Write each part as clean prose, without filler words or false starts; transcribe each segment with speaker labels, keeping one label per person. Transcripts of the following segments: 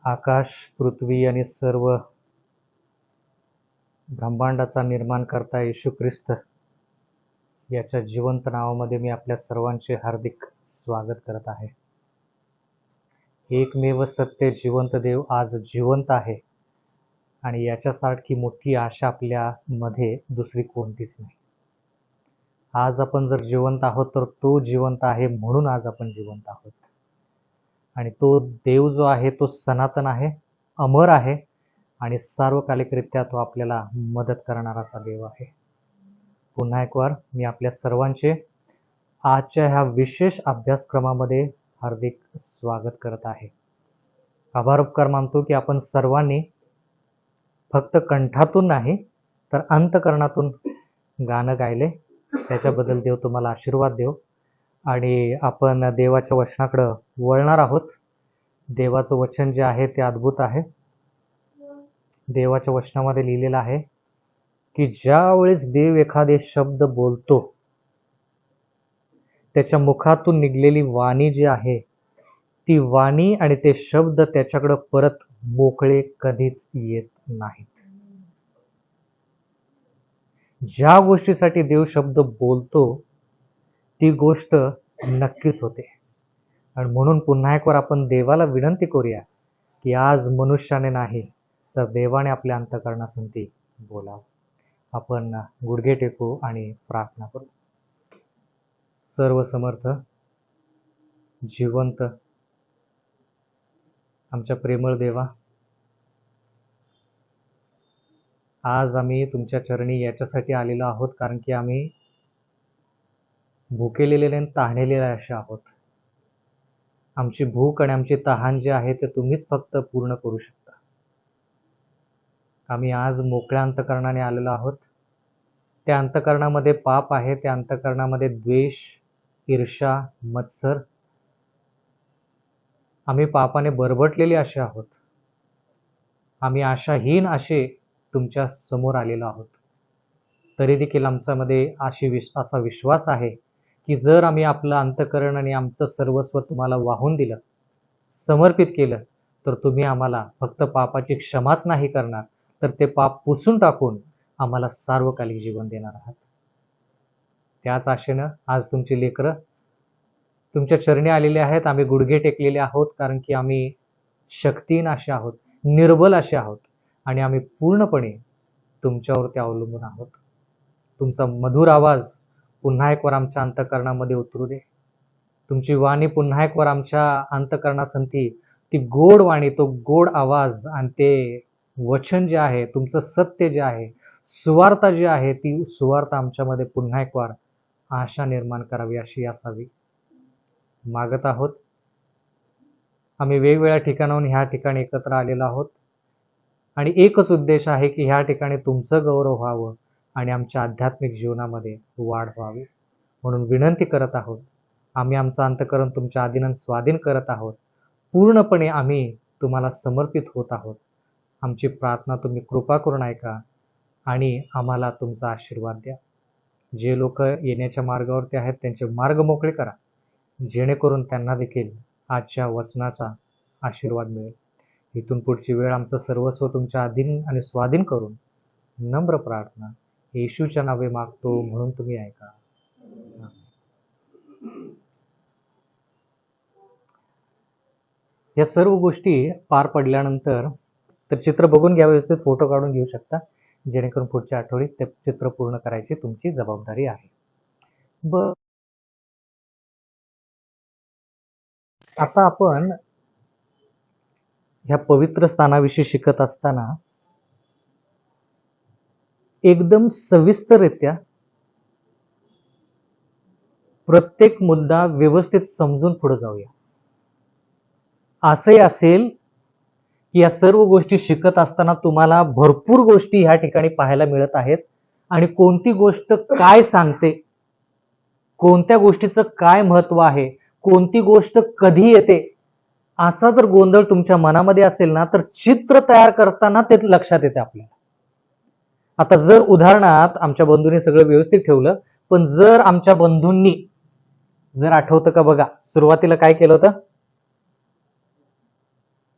Speaker 1: आकाश, पृथ्वी आणि सर्व ब्रह्मांडाचा निर्माण करता येशू ख्रिस्त याच्या जिवंत नावामध्ये मी आपल्या सर्वांचे हार्दिक स्वागत करत आहे. एकमेव सत्य जिवंत देव आज जिवंत आहे आणि याच्यासारखी मोठी आशा आपल्या मध्ये दुसरी कोणतीच नाही. आज आपण जर जिवंत आहोत तर तो जिवंत आहे म्हणून आज आपण जिवंत आहोत. आणि तो देव जो आहे तो सनातन आहे, अमर आहे आणि सार्वकालिकरित्या तो आपल्याला मदत करणारा असा देव आहे. पुन्हा एक वार मी आपल्या सर्वांचे आजच्या ह्या विशेष अभ्यासक्रमामध्ये हार्दिक स्वागत करत आहे. आभार उपकार मानतो की आपण सर्वांनी फक्त कंठातून नाही तर अंतकरणातून गाणं गायले. त्याच्याबद्दल देव तुम्हाला आशीर्वाद देव. आणि आपण देवाच्या वचनाकडं वळणार आहोत. देवाचं वचन जे आहे ते अद्भुत आहे. देवाच्या वचनामध्ये लिहिलेलं आहे की ज्या वेळेस देव एखादे शब्द बोलतो त्याच्या मुखातून निघलेली वाणी जी आहे ती वाणी आणि ते शब्द त्याच्याकडे परत मोकळे कधीच येत नाहीत. ज्या गोष्टीसाठी देव शब्द बोलतो ती गोष्ट नक्कीच होते. आणि म्हणून पुन्हा एक वार आपण देवाला विनंती करूया की आज मनुष्याने नाही तर देवाने आपल्या अंतःकरणासंती बोलावं. आपण गुडघे टेकू आणि प्रार्थना करू. सर्व समर्थ जिवंत आमच्या प्रेमळ देवा, आज आम्ही तुमच्या चरणी याच्यासाठी आलेलो आहोत कारण की आम्ही भुकेलेले आणि तहानलेले असे आहोत. आमची भूक आणि आमची तहान जे आहे ते तुम्हीच फक्त पूर्ण करू शकता. आम्ही आज मोकळ्या अंतःकरणाने आलेलो आहोत. त्या अंतःकरणामध्ये पाप आहे, त्या अंतःकरणामध्ये द्वेष, ईर्ष्या, मत्सर, आम्ही पापाने बरबटलेले असे आहोत. आम्ही आशाहीन असे तुमच्या समोर आलेलो आहोत. तरी देखील आमच्यामध्ये असा विश्वास आहे की जर आम्ही आपलं अंतःकरण आणि आमचं सर्वस्व तुम्हाला वाहून दिलं, समर्पित केलं, तर तुम्ही आम्हाला फक्त पापाची क्षमाच नाही करणार तर ते पाप पुसून टाकून आम्हाला सार्वकालिक जीवन देणार आहात. त्याच आशेनं आज तुमची लेकरं तुमच्या चरणी आलेले आहेत. आम्ही गुडघे टेकलेले आहोत कारण की आम्ही शक्तिहीन असे आहोत, निर्बल असे आहोत आणि आम्ही पूर्णपणे तुमच्यावरती अवलंबून आहोत. तुमचा मधुर आवाज पुन्हा एक वार आमच्या अंतःकरणामध्ये उतरू दे. तुमची वाणी पुन्हा एक वार आमच्या अंतःकरणासंती ती गोड वाणी, तो गोड आवाज आणि ते वचन जे आहे, तुमचं सत्य जे आहे, सुवार्ता जी आहे ती सुवार्ता आमच्यामध्ये पुन्हा एक वार आशा निर्माण करावी अशी असावी मागत आहोत. आम्ही वेगवेगळ्या ठिकाणाहून ह्या ठिकाणी एकत्र आलेलो आहोत आणि एकच उद्देश आहे की ह्या ठिकाणी तुमचं गौरव व्हावं आणि आमच्या आध्यात्मिक जीवनामध्ये वाढ व्हावी. म्हणून विनंती करत आहोत. आम्ही आमचं अंतःकरण तुमच्या अधीन स्वाधीन करत आहोत. पूर्णपणे आम्ही तुम्हाला समर्पित होत आहोत. आमची प्रार्थना तुम्ही कृपा करून ऐका आणि आम्हाला तुमचा आशीर्वाद द्या. जे लोक येण्याच्या मार्गावरती आहेत त्यांचे मार्ग मोकळे करा, जेणेकरून त्यांना देखील आजच्या वचनाचा आशीर्वाद मिळेल. इथून पुढची वेळ आमचं सर्वस्व तुमच्या अधीन आणि स्वाधीन करून नम्र प्रार्थना येशूच्या नावे मागतो म्हणून तुम्ही ऐका. या सर्व गोष्टी पार पडल्यानंतर तर चित्र बघून घ्या, व्यवस्थित फोटो काढून घेऊ शकता, जेणेकरून पुढच्या आठवड्यात ते चित्र पूर्ण करायची तुमची जबाबदारी आहे. आता आपण ह्या पवित्र स्थानाविषयी शिकत असताना एकदम सविस्तररित्या प्रत्येक मुद्दा व्यवस्थित समजून पुढे जाऊया. असंही असेल की या सर्व गोष्टी शिकत असताना तुम्हाला भरपूर गोष्टी ह्या ठिकाणी पाहायला मिळत आहेत आणि कोणती गोष्ट काय सांगते, कोणत्या गोष्टीचं काय महत्व आहे, कोणती गोष्ट कधी येते, असा जर गोंधळ तुमच्या मनामध्ये असेल ना तर चित्र तयार करताना ते लक्षात येते आपल्याला. आता जर उदाहरणार्थ आमच्या बंधूंनी सगळं व्यवस्थित ठेवलं, पण जर आमच्या बंधूंनी जर आठवतं का बघा सुरुवातीला काय केलं होतं,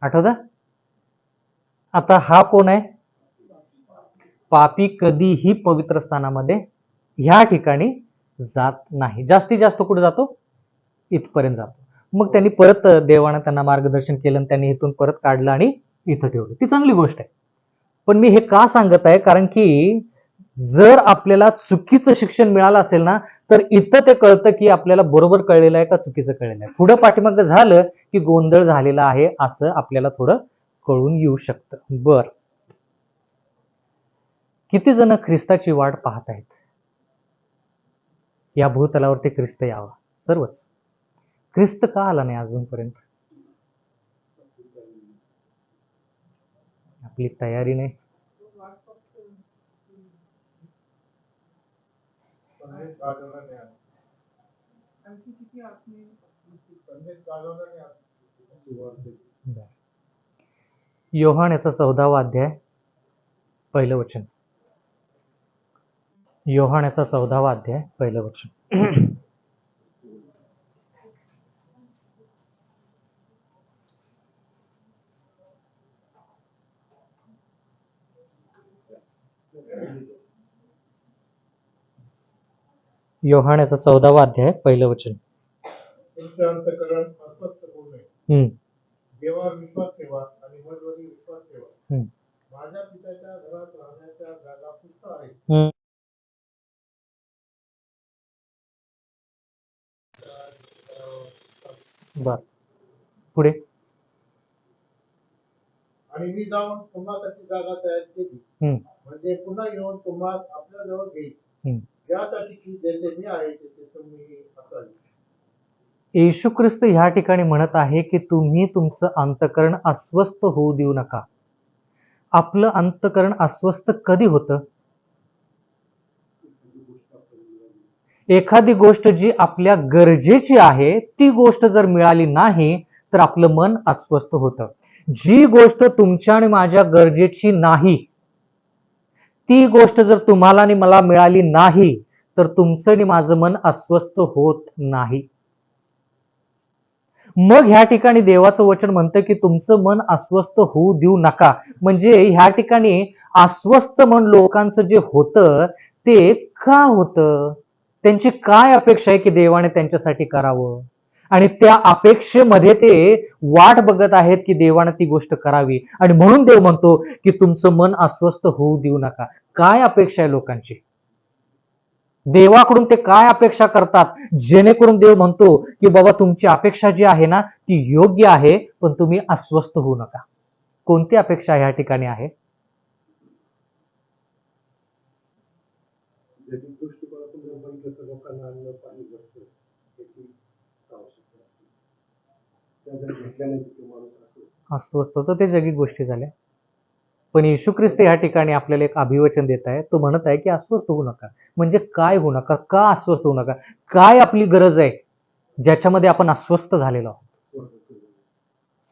Speaker 1: आठवतं? आता हा कोण आहे? पापी कधीही पवित्र स्थानामध्ये ह्या ठिकाणी जात नाही. जास्तीत जास्त कुठे जातो? इथपर्यंत जातो. मग त्यांनी परत देवानं त्यांना मार्गदर्शन केलं आणि त्यांनी इथून परत काढलं आणि इथं ठेवलं. ती चांगली गोष्ट आहे. पण मी हे का सांगत आहे? कारण की जर आपल्याला चुकीचं शिक्षण मिळालं असेल ना, तर इथं ते कळतं की आपल्याला बरोबर कळलेलं आहे का चुकीचं कळलेलं आहे. पुढं पाठीमागं झालं की गोंधळ झालेला आहे असं आपल्याला थोडं कळून येऊ शकतं. बर, किती जण ख्रिस्ताची वाट पाहत आहेत? या भूतलावरती ख्रिस्त यावा. सर्वच. ख्रिस्त का आला नाही अजूनपर्यंत? आपली तयारी नाही. योहान याचा 14वा अध्याय 1 वचन. योहान याचा 14वा अध्याय 1 वचन. योहान याचा 14वा अध्याय 1 वचन.
Speaker 2: तुमचे अंतःकरण अस्वस्थ होऊ नये.
Speaker 1: हम्म,
Speaker 2: देवावर विश्वास ठेवा आणि मजवरी विश्वास ठेवा.
Speaker 1: हम्म,
Speaker 2: माझ्या पित्याच्या घरात राहण्याच्या जागा पुष्कळ आहेत.
Speaker 1: हम्म. बर, पुढे.
Speaker 2: आणि मी जाऊन तुम्हासाठी जागा तयार केली,
Speaker 1: हम्म,
Speaker 2: म्हणजे पुन्हा येऊन तुम्हाला आपल्या जवळ घेईल,
Speaker 1: हम्म.
Speaker 2: यासाठी की जेथे मी आहे तेथे तुम्ही असाल.
Speaker 1: येशू ख्रिस्त ह्या ठिकाणी म्हणत आहे की तुम्ही तुमचं अंतःकरण अस्वस्थ होऊ देऊ नका. आपलं अंतःकरण अस्वस्थ कधी होतं? एखादी गोष्ट जी आपल्या गरजेची आहे ती गोष्ट जर मिळाली नाही तर आपलं मन अस्वस्थ होतं. जी गोष्ट तुमच्या आणि माझ्या गरजेची नाही ती गोष्ट जर तुम्हाला आणि मला मिळाली नाही तर तुमचं आणि माझं मन अस्वस्थ होत नाही. मग ह्या ठिकाणी देवाचं वचन म्हणतं की तुमचं मन अस्वस्थ होऊ देऊ नका. म्हणजे ह्या ठिकाणी अस्वस्थ मन लोकांचं जे होतं ते का होतं? त्यांची काय अपेक्षा आहे की देवाने त्यांच्यासाठी करावं आणि त्या अपेक्षेमध्ये ते वाट बघत आहेत की देवाने ती गोष्ट करावी आणि म्हणून देव म्हणतो की तुमचं मन अस्वस्थ होऊ देऊ नका. काय अपेक्षा आहे लोकांची? देवाकडून ते काय अपेक्षा करतात जेणेकरून देव म्हणतो की बाबा तुमची अपेक्षा जी आहे ना ती योग्य आहे पण तुम्ही अस्वस्थ होऊ नका. कोणती अपेक्षा ह्या ठिकाणी आहे?
Speaker 2: लोकांना अन्न पाणी बसतं त्याची आवश्यकता असते. त्या जर घेतल्या नाही तर माणूस
Speaker 1: अस्वस्थ होतं. ते जगी गोष्टी झाल्या. पण येशू ख्रिस्त या ठिकाणी आपल्याला एक अभिवचन देत आहे. तो म्हणत आहे की अस्वस्थ होऊ नका. म्हणजे काय होऊ नका? का अस्वस्थ होऊ नका? काय आपली गरज आहे ज्याच्यामध्ये आपण अस्वस्थ झालेलो आहोत?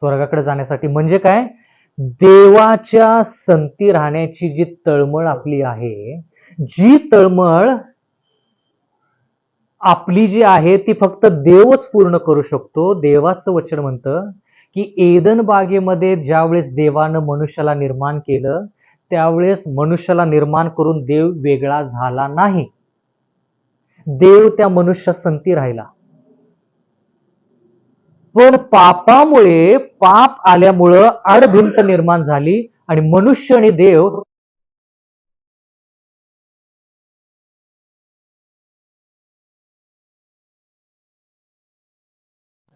Speaker 1: स्वर्गाकडे जाण्यासाठी. म्हणजे काय? देवाच्या संती राहण्याची जी तळमळ आपली आहे, जी तळमळ आपली जी आहे ती फक्त देवच पूर्ण करू शकतो. देवाचं वचन म्हणतं की एदन बागेमध्ये ज्यावेळेस देवानं मनुष्याला निर्माण केलं त्यावेळेस मनुष्याला निर्माण करून देव वेगळा झाला नाही. देव त्या मनुष्या संती राहिला. पण पापामुळे पाप आल्यामुळं आडभिंत निर्माण झाली आणि मनुष्य आणि देव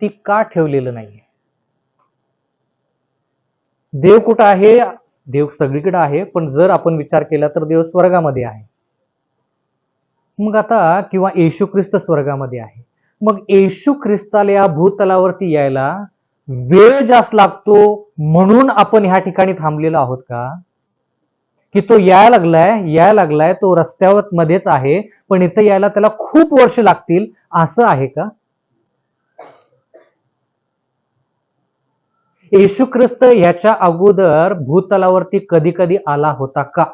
Speaker 1: ती का ठेवलेलं नाहीये? देव कुठं आहे? देव सगळीकडे आहे पण जर आपण विचार केला तर देव स्वर्गामध्ये आहे. मग आता किंवा येशू ख्रिस्त स्वर्गामध्ये आहे. मग येशू ख्रिस्ताला या भूतलावरती यायला वेळ जास्त लागतो म्हणून आपण ह्या ठिकाणी थांबलेलो आहोत का? की तो यायला लागलाय तो रस्त्यावर मध्येच आहे पण इथं यायला त्याला खूप वर्ष लागतील असं आहे का? येशू ख्रिस्त याच्या अगोदर भूतलावरती कधी कधी आला होता का?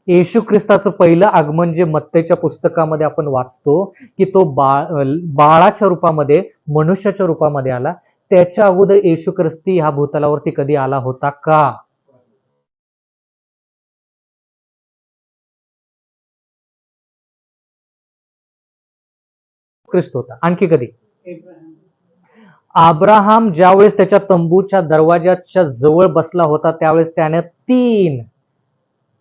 Speaker 1: येशू ख्रिस्ताचं पहिलं आगमन जे मत्तेच्या पुस्तकामध्ये आपण वाचतो की तो बाळाच्या रूपामध्ये मनुष्याच्या रूपामध्ये आला. त्याच्या अगोदर येशू ख्रिस्ती ह्या भूतलावरती कधी आला होता का? ख्रिस्त होता. आणखी कधी? अब्राहम ज्यावेळेस त्याच्या तंबूच्या दरवाजाच्या जवळ बसला होता त्यावेळेस त्याने 3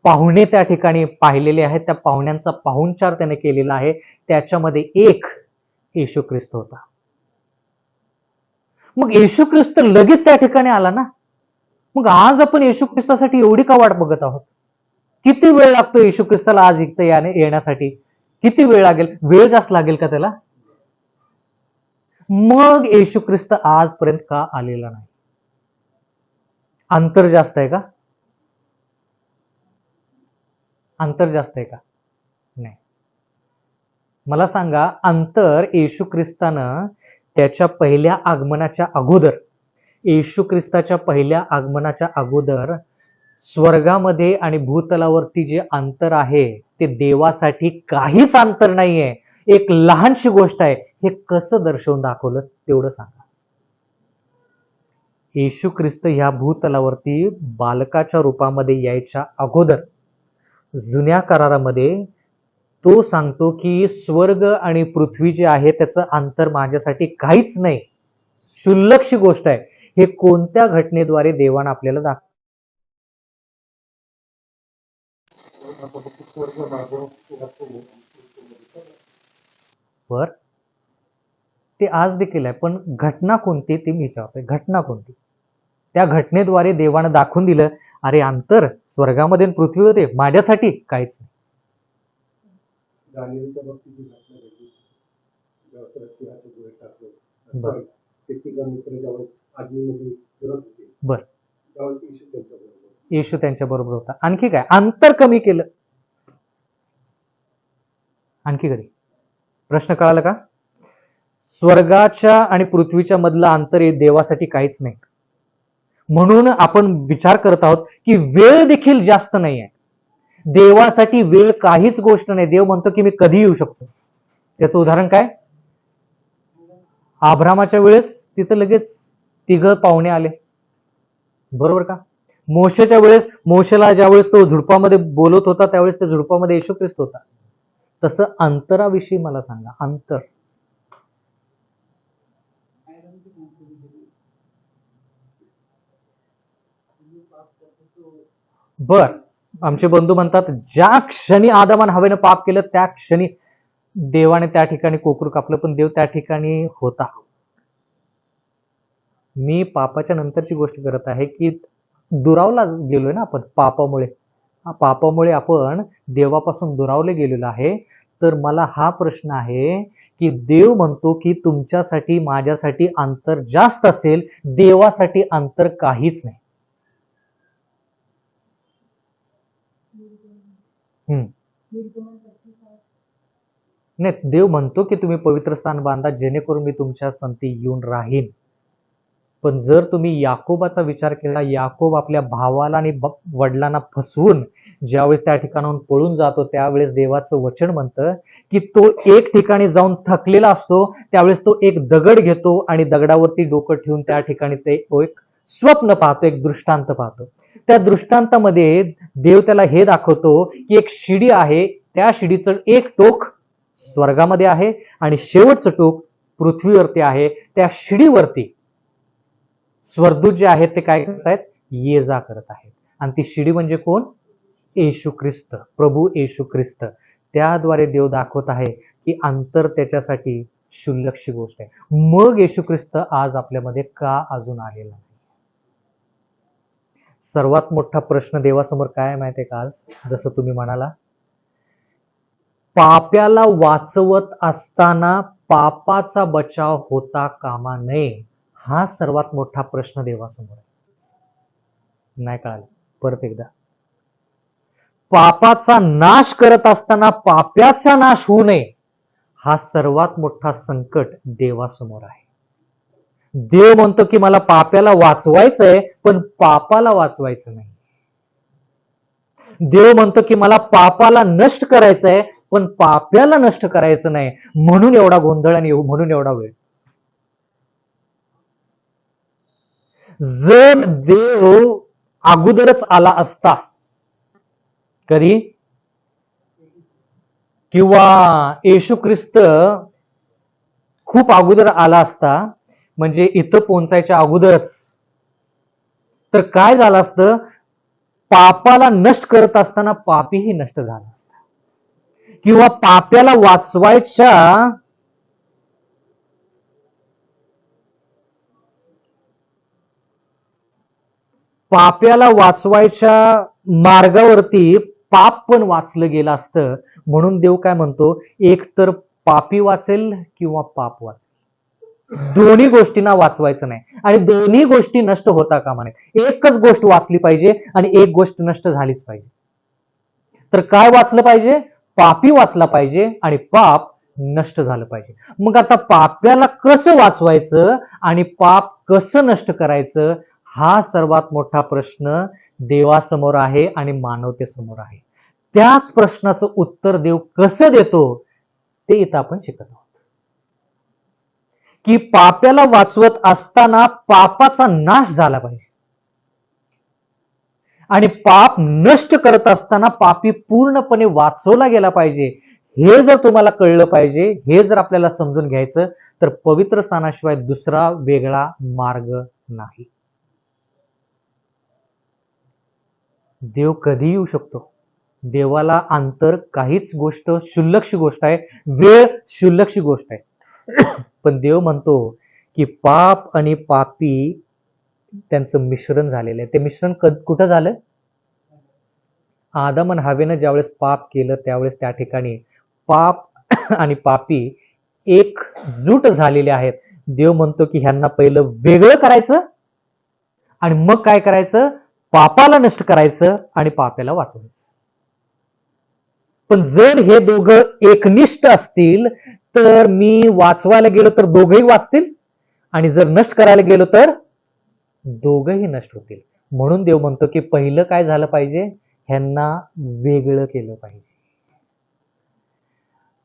Speaker 1: पाहुणे त्या ठिकाणी पाहिलेले आहेत. त्या पाहुण्यांचा पाहुणचार त्याने केलेला आहे. त्याच्यामध्ये एक येशू ख्रिस्त होता. मग येशू ख्रिस्त लगेच त्या ठिकाणी आला ना. मग आज आपण येशू ख्रिस्तासाठी एवढी का वाट बघत आहोत? किती वेळ लागतो येशू ख्रिस्ताला आज इथं येण्यासाठी? किती वेळ लागेल? वेळ जास्त लागेल का त्याला? मग येशू ख्रिस्त आजपर्यंत का आलेला नाही? अंतर जास्त आहे का? अंतर जास्त आहे का? नाही. मला सांगा, अंतर येशू ख्रिस्तानं त्याच्या पहिल्या आगमनाच्या अगोदर, येशू ख्रिस्ताच्या पहिल्या आगमनाच्या अगोदर स्वर्गामध्ये आणि भूतलावरती जे अंतर आहे ते देवासाठी काहीच अंतर नाहीये, एक लहानशी गोष्ट आहे. हे कसं दर्शवून दाखवलं तेवढं सांगा. येशू ख्रिस्त ह्या भूतलावरती बालकाच्या रूपामध्ये यायच्या अगोदर जुन्या करारामध्ये तो सांगतो की स्वर्ग आणि पृथ्वी जे आहे त्याचं अंतर माझ्यासाठी काहीच नाही, क्षुल्लकशी गोष्ट आहे. हे कोणत्या घटनेद्वारे देवानं आपल्याला दाखवलं? बर, ते आज देखील आहे, पण घटना कोणती ती मी विचारतोय. घटना कोणती? त्या घटनेद्वारे देवानं दाखवून दिलं, अरे अंतर स्वर्गामध्ये आणि पृथ्वीमध्ये माझ्यासाठी काहीच नाही.
Speaker 2: दानिएलच्या बाबतीत जी घटना घडली, ज्यावेळेस त्याला सिंहाच्या डोळ्यात टाकलं,
Speaker 1: बरं.
Speaker 2: ते तिघं मित्र ज्यावेळेस आगीमध्ये फिरत होते,
Speaker 1: बरं.
Speaker 2: त्यावेळेस येशू त्यांच्याबरोबर होता.
Speaker 1: येशू त्यांच्या बरोबर होता. आणखी काय? अंतर कमी केलं. आणखी कधी? प्रश्न कळाला का? स्वर्गाच्या आणि पृथ्वीच्या मधलं अंतर हे देवासाठी काहीच नाही. म्हणून आपण विचार करत आहोत की वेळ देखील जास्त नाही आहे. देवासाठी वेळ काहीच गोष्ट नाही. देव म्हणतो की मी कधी येऊ शकतो. त्याचं उदाहरण काय? अब्रामाच्या वेळेस तिथं लगेच 3 पाहुणे आले, बरोबर का? मोशेच्या वेळेस, मोशेला ज्यावेळेस तो झुडपामध्ये बोलत होता त्यावेळेस त्या झुडपामध्ये येशू ख्रिस्त होता. तसं अंतराविषयी मला सांगा, अंतर. बर, आमचे बंधू म्हणतात ज्या क्षणी आदम हवेनं पाप केलं त्या क्षणी देवाने त्या ठिकाणी कोकरू कापलं, पण देव त्या ठिकाणी होता. मी पापाच्या नंतरची गोष्ट करत आहे की दुरावला गेलोय ना आपण पापामुळे. पापामुळे आपण देवापासून दुरावले गेलेलो आहे. तर मला हा प्रश्न आहे की देव म्हणतो की तुमच्यासाठी माझ्यासाठी अंतर जास्त असेल, देवासाठी अंतर काहीच नाही. नाही, देव म्हणतो की तुम्ही पवित्र स्थान बांधा जेणेकरून मी तुमच्या संती येऊन राहीन. पण जर तुम्ही याकोबाचा विचार केला, याकोब आपल्या भावाला आणि वडिलांना फसवून ज्यावेळेस त्या ठिकाणाहून पळून जातो त्यावेळेस देवाचं वचन म्हणतं की तो एक ठिकाणी जाऊन थकलेला असतो, त्यावेळेस तो एक दगड घेतो आणि दगडावरती डोकं ठेवून त्या ठिकाणी ते एक स्वप्न पाहतो, एक दृष्टांत पाहतो. त्या दृष्टांतामध्ये देव त्याला हे दाखवतो की एक शिडी आहे, त्या शिडीचं एक टोक स्वर्गामध्ये आहे आणि शेवटचं टोक पृथ्वीवरती आहे. त्या शिडीवरती स्वर्गदूत जे आहेत ते काय करतायत? ये जा करत आहेत. आणि ती शिडी म्हणजे कोण? येशू ख्रिस्त, प्रभू येशू ख्रिस्त. त्याद्वारे देव दाखवत आहे की अंतर त्याच्यासाठी क्षुल्लकशी गोष्ट आहे. मग येशू ख्रिस्त आज आपल्यामध्ये का अजून आलेला नाही? सर्वात मोठा प्रश्न देवासमोर काय माहितीये का आज? जसं तुम्ही म्हणाला, पाप्याला वाचवत असताना पापाचा बचाव होता कामा नये, हा सर्वात मोठा प्रश्न देवासमोर आहे. नाही कळालं? परत एकदा, पापाचा नाश करत असताना पाप्याचा नाश होऊ नये, हा सर्वात मोठा संकट देवासमोर आहे. देव म्हणतो की मला पाप्याला वाचवायचंय पण पापाला वाचवायचं नाही. देव म्हणतो की मला पापाला नष्ट करायचंय पण पाप्याला नष्ट करायचं नाही. म्हणून एवढा गोंधळ आणि म्हणून एवढा वेळ. जर देव अगोदरच आला असता, कधी, किंवा येशू ख्रिस्त खूप अगोदर आला असता, म्हणजे इथं पोहोचायच्या अगोदरच, तर काय झालं असतं, पापाला नष्ट करत असताना पापीही नष्ट झाला असता, किंवा पाप्याला वाचवायच्या मार्गावरती पाप पण वाचलं गेलं असतं. म्हणून देव काय म्हणतो, एक तर पापी वाचेल किंवा पाप वाचेल, दोन्ही गोष्टींना वाचवायचं नाही, आणि दोन्ही गोष्टी नष्ट होता कामा नये. एकच गोष्ट वाचली पाहिजे आणि एक गोष्ट नष्ट झालीच पाहिजे. तर काय वाचलं पाहिजे? पापी वाचला पाहिजे आणि पाप नष्ट झालं पाहिजे. मग आता पाप्याला कसं वाचवायचं आणि पाप कसं नष्ट करायचं, हा सर्वात मोठा प्रश्न देवासमोर आहे आणि मानवतेसमोर आहे. त्याच प्रश्नाचं उत्तर देव कसं देतो ते इथं आपण शिकत आहोत. की पाप्याला वाचवत असताना पापाचा नाश झाला पाहिजे, आणि पाप नष्ट करत असताना पापी पूर्णपणे वाचवला गेला पाहिजे. हे जर तुम्हाला कळलं पाहिजे, हे जर आपल्याला समजून घ्यायचं, तर पवित्र स्थानाशिवाय दुसरा वेगळा मार्ग नाही. देव कधी येऊ शकतो. देवाला अंतर काहीच गोष्ट क्षुल्लकशी गोष्ट आहे, वेळ क्षुल्लकशी गोष्ट आहे. पण देव म्हणतो की पाप आणि पापी त्यांचं मिश्रण झालेलं आहे. ते मिश्रण कुठं झालं? आदम आणि हवेनं ज्यावेळेस पाप केलं त्यावेळेस त्या ठिकाणी पाप आणि पापी एकजूट झालेले आहेत. देव म्हणतो की ह्यांना पहिलं वेगळं करायचं आणि मग काय करायचं, पापाला नष्ट करायचं आणि पाप्याला वाचवायचं. पण जर हे दोघं एकनिष्ठ असतील तर मी वाचवायला गेलो तर दोघंही वाचतील, आणि जर नष्ट करायला गेलो तर दोघंही नष्ट होतील. म्हणून देव म्हणतो की पहिलं काय झालं पाहिजे, ह्यांना वेगळं केलं पाहिजे.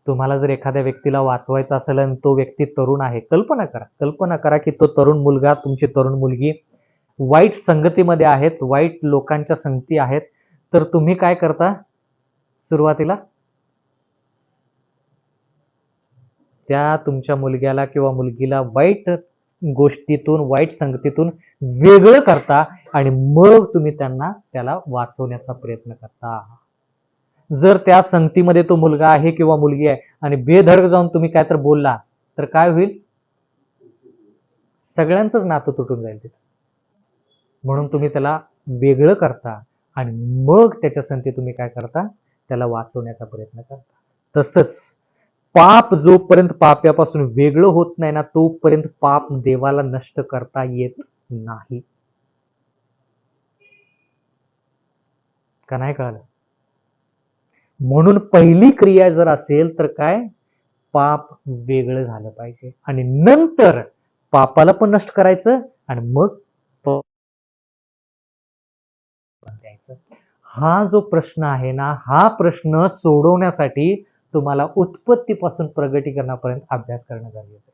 Speaker 1: तुम्हाला जर एखाद्या व्यक्तीला वाचवायचं असेल आणि तो व्यक्ती तरुण आहे, कल्पना करा की तो तरुण मुलगा, तुमची तरुण मुलगी वाईट संगतीमध्ये आहेत, वाईट लोकांच्या संगती आहेत, तर तुम्ही काय करता? सुरुवातीला त्या तुमच्या मुलग्याला किंवा मुलगीला वाईट गोष्टीतून, वाईट संगतीतून वेगळं करता आणि मग तुम्ही त्याला वाचवण्याचा प्रयत्न करता. जर त्या संगतीमध्ये तो मुलगा आहे किंवा मुलगी आहे आणि बेधडक जाऊन तुम्ही काय तर बोलला तर काय होईल? सगळ्यांचंच नातं तुटून जाईल तिथं. म्हणून तुम्ही त्याला वेगळं करता आणि मग त्याच्या संगती तुम्ही काय करता? त्याला वाचवण्याचा प्रयत्न करता. तसंच पाप जोपर्यंत पाप्यापासून वेगळं होत नाही ना, तोपर्यंत पाप देवाला नष्ट करता येत नाही. का नाही कळलं? म्हणून पहिली क्रिया जर असेल तर काय, पाप वेगळं झालं पाहिजे आणि नंतर पापाला पण नष्ट करायचं आणि मग द्यायचं. हा जो प्रश्न आहे ना, हा प्रश्न सोडवण्यासाठी तुम्हाला उत्पत्तीपासून प्रगटीकरणापर्यंत अभ्यास करणं गरजेचं आहे.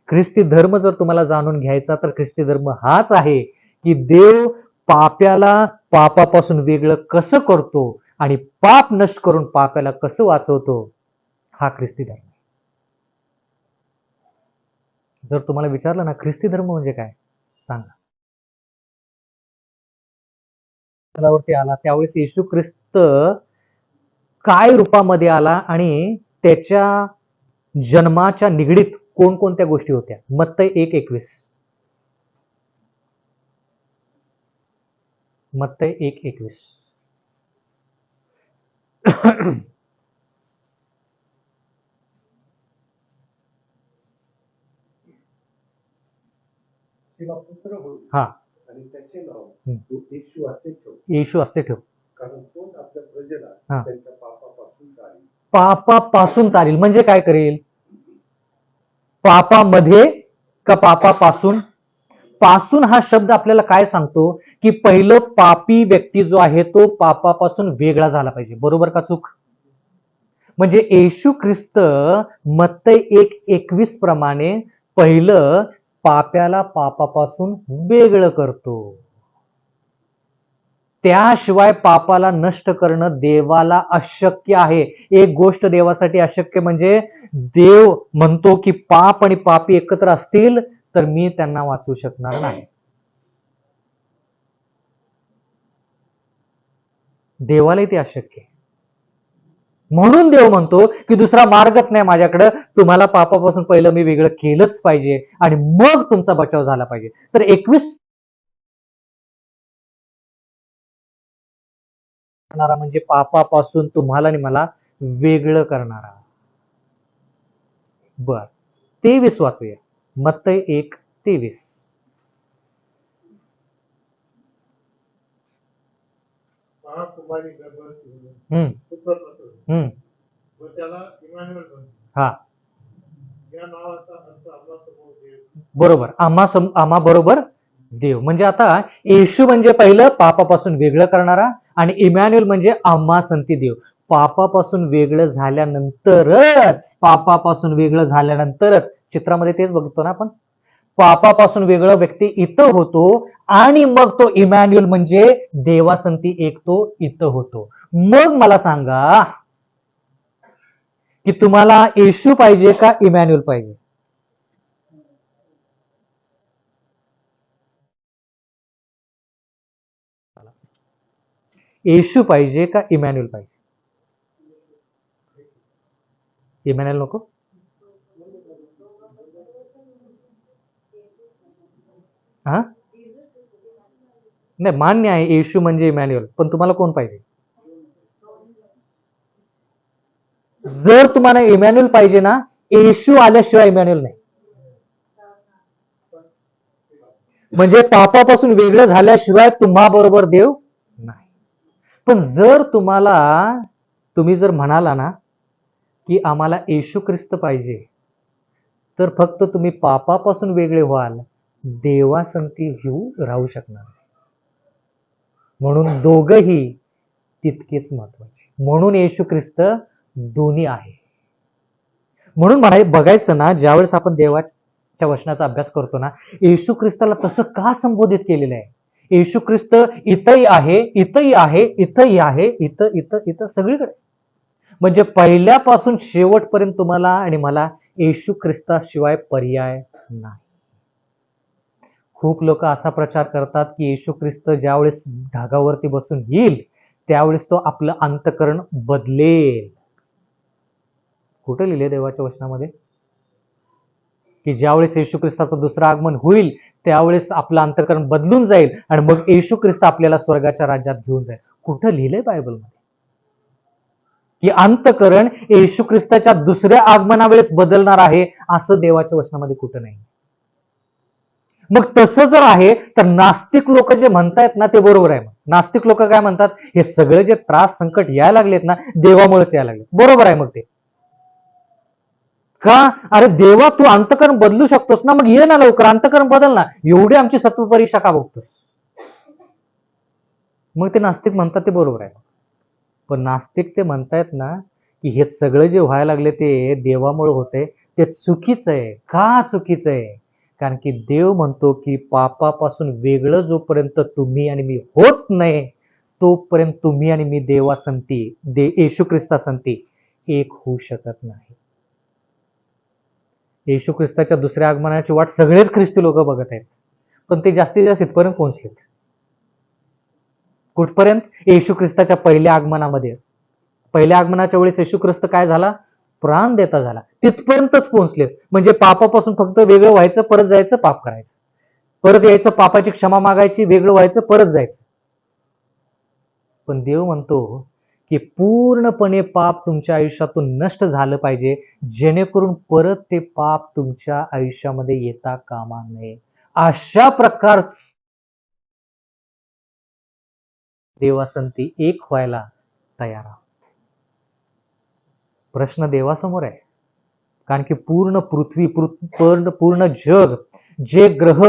Speaker 1: ख्रिस्ती धर्म जर तुम्हाला जाणून घ्यायचा तर ख्रिस्ती धर्म हाच आहे की देव पाप्याला पापापासून वेगळं कसं करतो आणि पाप नष्ट करून पाप्याला कसं वाचवतो, हा ख्रिस्ती धर्म. जर तुम्हाला विचारलं ना ख्रिस्ती धर्म म्हणजे काय, सांगा. तलावरती आला त्यावेळेस येशू ख्रिस्त काय रूपामध्ये आला आणि त्याच्या जन्माच्या निगडीत कोणकोणत्या गोष्टी होत्या? मत्तई 1:21. मत्तई 1:21.
Speaker 2: तिला पुत्र होईल
Speaker 1: हा,
Speaker 2: आणि त्याचे नाव
Speaker 1: हम्म.
Speaker 2: तू येशू असे ठेव,
Speaker 1: येशू असे ठेव,
Speaker 2: कारण तोच आपल्या प्रजेला
Speaker 1: हा.
Speaker 2: त्यांच्या पापापासून काढेल.
Speaker 1: पापापासून तारील म्हणजे काय करेल? पापामध्ये का पापापासून? पासून हा शब्द आपल्याला काय सांगतो की पहिलं पापी व्यक्ती जो आहे तो पापापासून वेगळा झाला पाहिजे. बरोबर का चूक? म्हणजे येशू ख्रिस्त मत्तई 1:21 प्रमाणे पहिलं पाप्याला पापापासून वेगळं करतो. त्याशिवाय पापाला नष्ट करणं देवाला अशक्य आहे. एक गोष्ट देवासाठी अशक्य म्हणजे देव म्हणतो की पाप आणि पापी एकत्र असतील तर मी त्यांना वाचवू शकणार नाही. देवालाही ते अशक्य आहे. म्हणून देव म्हणतो की दुसरा मार्गच नाही माझ्याकडे, तुम्हाला पापापासून पहिलं मी वेगळं केलंच पाहिजे आणि मग तुमचा बचाव झाला पाहिजे. तर 21 म्हणजे पापापासून तुम्हाला आणि मला वेगळं करणारा. बर, 23 वाचूया. मत्तई 1:23.
Speaker 2: महाकुमारी गर्भवती होऊन
Speaker 1: हम्म
Speaker 2: पुत्र प्रसवली
Speaker 1: हम्म
Speaker 2: व त्याला इमॅन्युअल म्हणते.
Speaker 1: हा
Speaker 2: या नावाचा अर्थ आम्हासमोर देव.
Speaker 1: बरोबर, आम्हा बरोबर देव. म्हणजे आता येशू म्हणजे पहिलं पापापासून वेगळं करणारा आणि इमॅन्युअल म्हणजे आम्हा संती देव. पापापासून वेगळं झाल्यानंतरच चित्रामध्ये तेच बघतो ना आपण. पापापासून वेगळं व्यक्ती इथं होतो आणि मग तो इमॅन्युअल म्हणजे देवासंती एक तो इथं होतो. मग मला सांगा की तुम्हाला येशू पाहिजे का इमॅन्युअल पाहिजे? येशू पाहिजे का इमॅन्युअल पाहिजे? इमॅन्युअल नको? हा, नाही मान्य आहे येशू म्हणजे इमॅन्युअल, पण तुम्हाला कोण पाहिजे? जर तुम्हाला इमॅन्युअल पाहिजे ना, येशू आल्याशिवाय इमॅन्युअल नाही. म्हणजे पापापासून वेगळं झाल्याशिवाय तुम्हा बरोबर देव नाही. पण जर तुम्ही जर म्हणाला ना की आम्हाला येशू ख्रिस्त पाहिजे, तर फक्त तुम्ही पापापासून वेगळे व्हाल, देवासंती राहू शकणार. म्हणून दोघही तितकेच महत्वाचे. म्हणून येशू ख्रिस्त दोन्ही आहे. म्हणून बघायचं ना, ज्यावेळेस आपण देवाच्या वचनाचा अभ्यास करतो ना, येशू ख्रिस्ताला तसं का संबोधित केलेलं आहे? येशू ख्रिस्त इथंही आहे, इथंही आहे, इथंही आहे, इथं इथं इथं सगळीकडे. म्हणजे पहिल्यापासून शेवटपर्यंत तुम्हाला आणि मला येशू ख्रिस्ताशिवाय पर्याय नाही. खूप लोक असा प्रचार करतात की येशू ख्रिस्त ज्यावेळेस ढगावरती बसून येईल त्यावेळेस तो आपलं अंतःकरण बदलेल. कुठं लिहिले देवाच्या वचनामध्ये की ज्यावेळेस येशू ख्रिस्ताचं दुसरं आगमन होईल त्यावेळेस आपलं अंतःकरण बदलून जाईल आणि मग येशू ख्रिस्त आपल्याला स्वर्गाच्या राज्यात घेऊन जाईल? कुठं लिहिलंय बायबलमध्ये की अंतःकरण येशू ख्रिस्ताच्या दुसऱ्या आगमनावेळेस बदलणार आहे? असं देवाच्या वचनामध्ये कुठं नाही. मग तसं जर आहे तर नास्तिक लोक जे म्हणतायत ना ते बरोबर आहे. नास्तिक लोक काय म्हणतात? हे सगळे जे त्रास संकट यायला लागलेत ना देवामुळेच यायला लागलेत. बरोबर आहे. मग ते का? अरे देवा, तू अंतःकरण बदलू शकतोस ना, मग ये ना लवकर, अंतःकरण बदल ना. एवढी आमची सत्व परीक्षा का बघतोस? मग ते नास्तिक म्हणतात ते बरोबर आहे. पण नास्तिक ते म्हणतायत ना की हे सगळं जे व्हायला लागले ते देवामुळे होते, ते चुकीचं आहे. का चुकीचं आहे? कारण की देव म्हणतो की पापापासून वेगळं जोपर्यंत तुम्ही आणि मी होत नाही तोपर्यंत तुम्ही आणि मी देवासंती येशू ख्रिस्तासंती एक होऊ शकत नाही. येशू ख्रिस्ताच्या दुसऱ्या आगमनाची वाट सगळेच ख्रिस्ती लोक बघत आहेत, पण ते जास्तीत जास्त इथपर्यंत पोहोचलेत. कुठपर्यंत? येशू ख्रिस्ताच्या पहिल्या आगमनामध्ये. पहिल्या आगमनाच्या वेळेस येशू ख्रिस्त काय झाला? प्राण देता झाला. तिथपर्यंतच पोहोचले. म्हणजे पापापासून फक्त वेगळं व्हायचं, परत जायचं, पाप करायचं, परत यायचं, पापाची क्षमा मागायची, वेगळं व्हायचं, परत जायचं. पण देव म्हणतो की पूर्णपणे पाप तुमच्या आयुष्यातून नष्ट झालं पाहिजे, जेणेकरून परत ते पाप तुमच्या आयुष्यामध्ये येता कामा नये. अशा प्रकारच देवासंती एक व्हायला तयार आहोत. प्रश्न देवासमोर आहे. कारण की पूर्ण पृथ्वी, पूर्ण जग, जे ग्रह,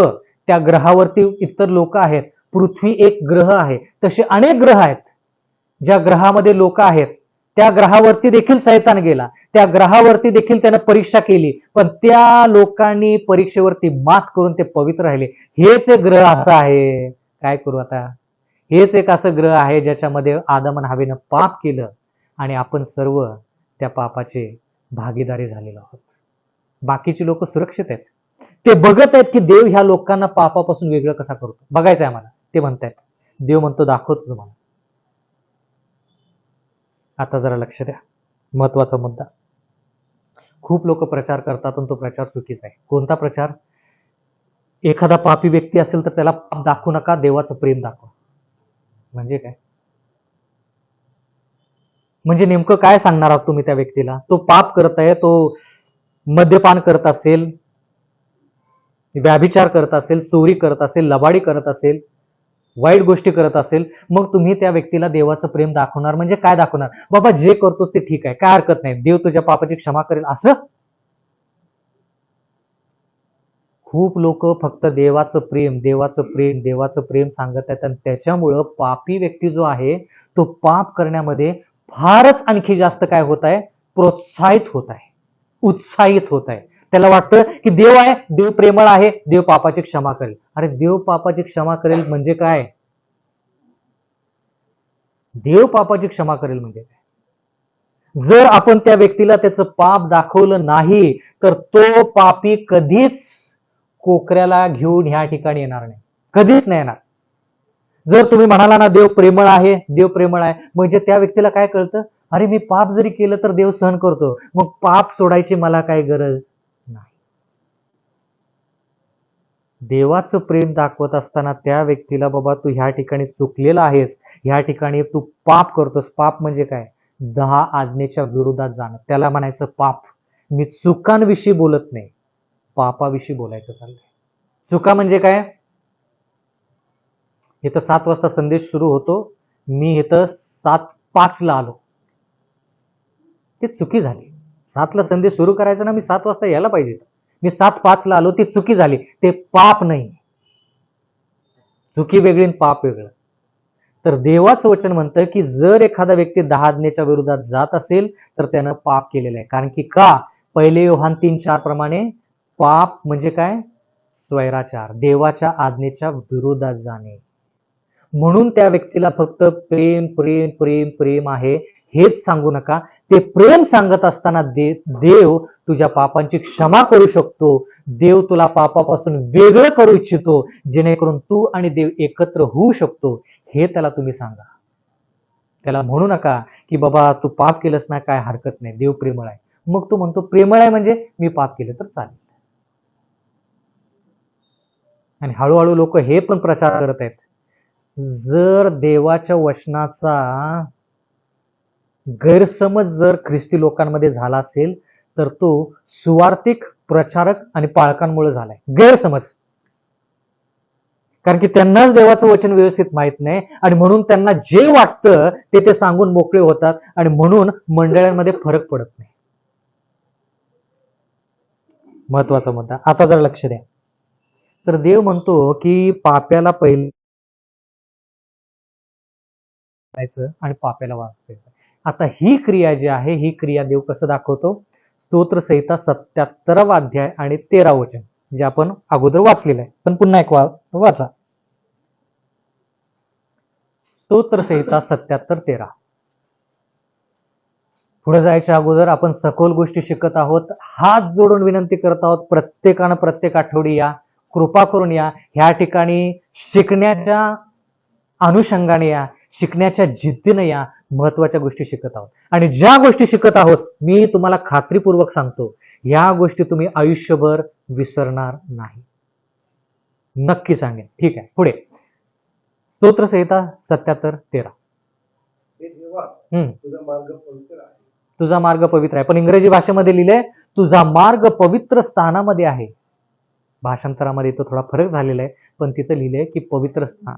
Speaker 1: त्या ग्रहावरती इतर लोक आहेत. पृथ्वी एक ग्रह आहे, तसे अनेक ग्रह आहेत. ज्या ग्रहामध्ये लोक आहेत त्या ग्रहावरती देखील सैतान गेला, त्या ग्रहावरती देखील त्याने परीक्षा केली, पण त्या लोकांनी परीक्षेवरती मात करून ते पवित्र राहिले. हेच एक ग्रह असा आहे. काय करू आता? हेच एक असं ग्रह आहे ज्याच्यामध्ये आदम आणि हवेनं पाप केलं आणि आपण सर्व त्या पापाचे भागीदारी झालेलो आहोत. बाकीची लोक सुरक्षित आहेत. ते बघत आहेत की देव ह्या लोकांना पापापासून वेगळं कसा करतो, बघायचंय आम्हाला. ते म्हणतायत, देव म्हणतो दाखवतो तुम्हाला. आता जरा लक्ष द्या, महत्वाचा मुद्दा. खूप लोक प्रचार करतात पण तो प्रचार चुकीचा आहे. कोणता प्रचार? एखादा पापी व्यक्ती असेल तर त्याला पाप दाखवू नका, देवाचं प्रेम दाखवा. म्हणजे काय? म्हणजे नेमकं काय सांगणार आहात तुम्ही त्या व्यक्तीला? तो पाप करत आहे, तो मद्यपान करत असेल, व्याभिचार करत असेल, चोरी करत असेल, लबाडी करत असेल, वाईट गोष्टी करत असेल, मग तुम्ही त्या व्यक्तीला देवाचं प्रेम दाखवणार म्हणजे काय दाखवणार? बाबा जे करतोस ते ठीक आहे, काय हरकत नाही, देव तुझ्या पापाची क्षमा करेल असं? खूप लोक फक्त देवाचं प्रेम, देवाचं प्रेम, देवाचं प्रेम सांगत आहेत आणि त्याच्यामुळं पापी व्यक्ती जो आहे तो पाप करण्यामध्ये फारच आणखी जास्त काय होत आहे? प्रोत्साहित होत आहे, उत्साहित होत आहे. त्याला वाटतं की देव आहे, देव प्रेमळ आहे, देव पापाची क्षमा करेल. अरे देव पापाची क्षमा करेल म्हणजे काय? देव पापाची क्षमा करेल म्हणजे काय? जर आपण त्या व्यक्तीला त्याचं पाप दाखवलं नाही तर तो पापी कधीच कोकऱ्याला घेऊन ह्या ठिकाणी येणार नाही, कधीच नाही येणार. जर तुम्ही म्हणाला ना देव प्रेमळ आहे, देव प्रेमळ आहे, म्हणजे त्या व्यक्तीला काय कळतं? अरे मी पाप जरी केलं तर देव सहन करतो, मग पाप सोडायची मला काय गरज नाही. देवाचं प्रेम दाखवत असताना त्या व्यक्तीला, बाबा तू ह्या ठिकाणी चुकलेला आहेस, ह्या ठिकाणी तू पाप करतोस. पाप म्हणजे काय? 10 आज्ञेच्या विरोधात जाणं, त्याला म्हणायचं पाप. मी चुकांविषयी बोलत नाही, पापाविषयी बोलायचं चाललंय. चुका म्हणजे काय? इथं 7 वाजता संदेश सुरू होतो, मी इथं 7:05 आलो, ती चुकी झाली. 7 संदेश सुरू करायचा ना, मी 7 वाजता यायला पाहिजे. मी 7:05 आलो, ती चुकी झाली. ते पाप नाही. चुकी वेगळी आणि पाप वेगळं. तर देवाचं वचन म्हणतं की जर एखादा व्यक्ती 10 आज्ञेच्या विरोधात जात असेल तर त्यानं पाप केलेलं आहे. कारण की का? 1 योहान 3:4 प्रमाणे पाप म्हणजे काय? स्वैराचार, देवाच्या आज्ञेच्या विरोधात जाणे. म्हणून त्या व्यक्तीला फक्त प्रेम प्रेम प्रेम प्रेम आहे हेच सांगू नका. ते प्रेम सांगत असताना देव तुझ्या पापांची क्षमा करू शकतो, देव तुला पापापासून वेगळं करू इच्छितो, जेणेकरून तू आणि देव एकत्र होऊ शकतो, हे त्याला तुम्ही सांगा. त्याला म्हणू नका की बाबा तू पाप केलंस ना, काय हरकत नाही, देव प्रेमळ आहे. मग तू म्हणतो प्रेमळ आहे म्हणजे मी पाप केलं तर चालेल. आणि हळूहळू लोक हे पण प्रचार करत आहेत, जर देवाच्या वचनाचा गैरसमज जर ख्रिस्ती लोकांमध्ये झाला असेल तर तो सुवार्थिक प्रचारक आणि पाळकांमुळे झालाय. गैरसमज. कारण की त्यांनाच देवाचं वचन व्यवस्थित माहित नाही आणि म्हणून त्यांना जे वाटतं ते सांगून मोकळे होतात आणि म्हणून मंडळांमध्ये फरक पडत नाही. महत्वाचा मुद्दा. आता जर लक्ष द्या, तर देव म्हणतो की पाप्याला पहिले आणि पाप्याला वाचायचं. आता ही क्रिया जी आहे, ही क्रिया देव कसं दाखवतो? स्तोत्र संहिता 77 अध्याय आणि 13 वचन, जे आपण अगोदर वाचलेलं आहे, पण पुन्हा एक वाचा. स्तोत्र संहिता 77:13. पुढे जायच्या अगोदर आपण सखोल गोष्टी शिकत आहोत. हात जोडून विनंती करत आहोत, प्रत्येकानं प्रत्येक आठवडी या, कृपा करून या. ह्या ठिकाणी शिकण्याच्या अनुषंगाने या, शिकण्याच्या जिद्दीने या, महत्वाच्या गोष्टी शिकत आहोत. आणि ज्या गोष्टी शिकत आहोत, मी तुम्हाला खात्रीपूर्वक सांगतो, या गोष्टी तुम्ही आयुष्यभर विसरणार नाही. नक्की सांगेन. ठीक आहे, पुढे. स्तोत्र संहिता 77:13.
Speaker 2: हे देवा, तुझा मार्ग पवित्र आहे.
Speaker 1: तुझा मार्ग पवित्र आहे, पण इंग्रजी भाषेमध्ये लिहिलंय तुझा मार्ग पवित्र स्थानामध्ये आहे. भाषांतरामध्ये तो थोडा फरक झालेला आहे, पण तिथं लिहिलंय की पवित्र स्थान.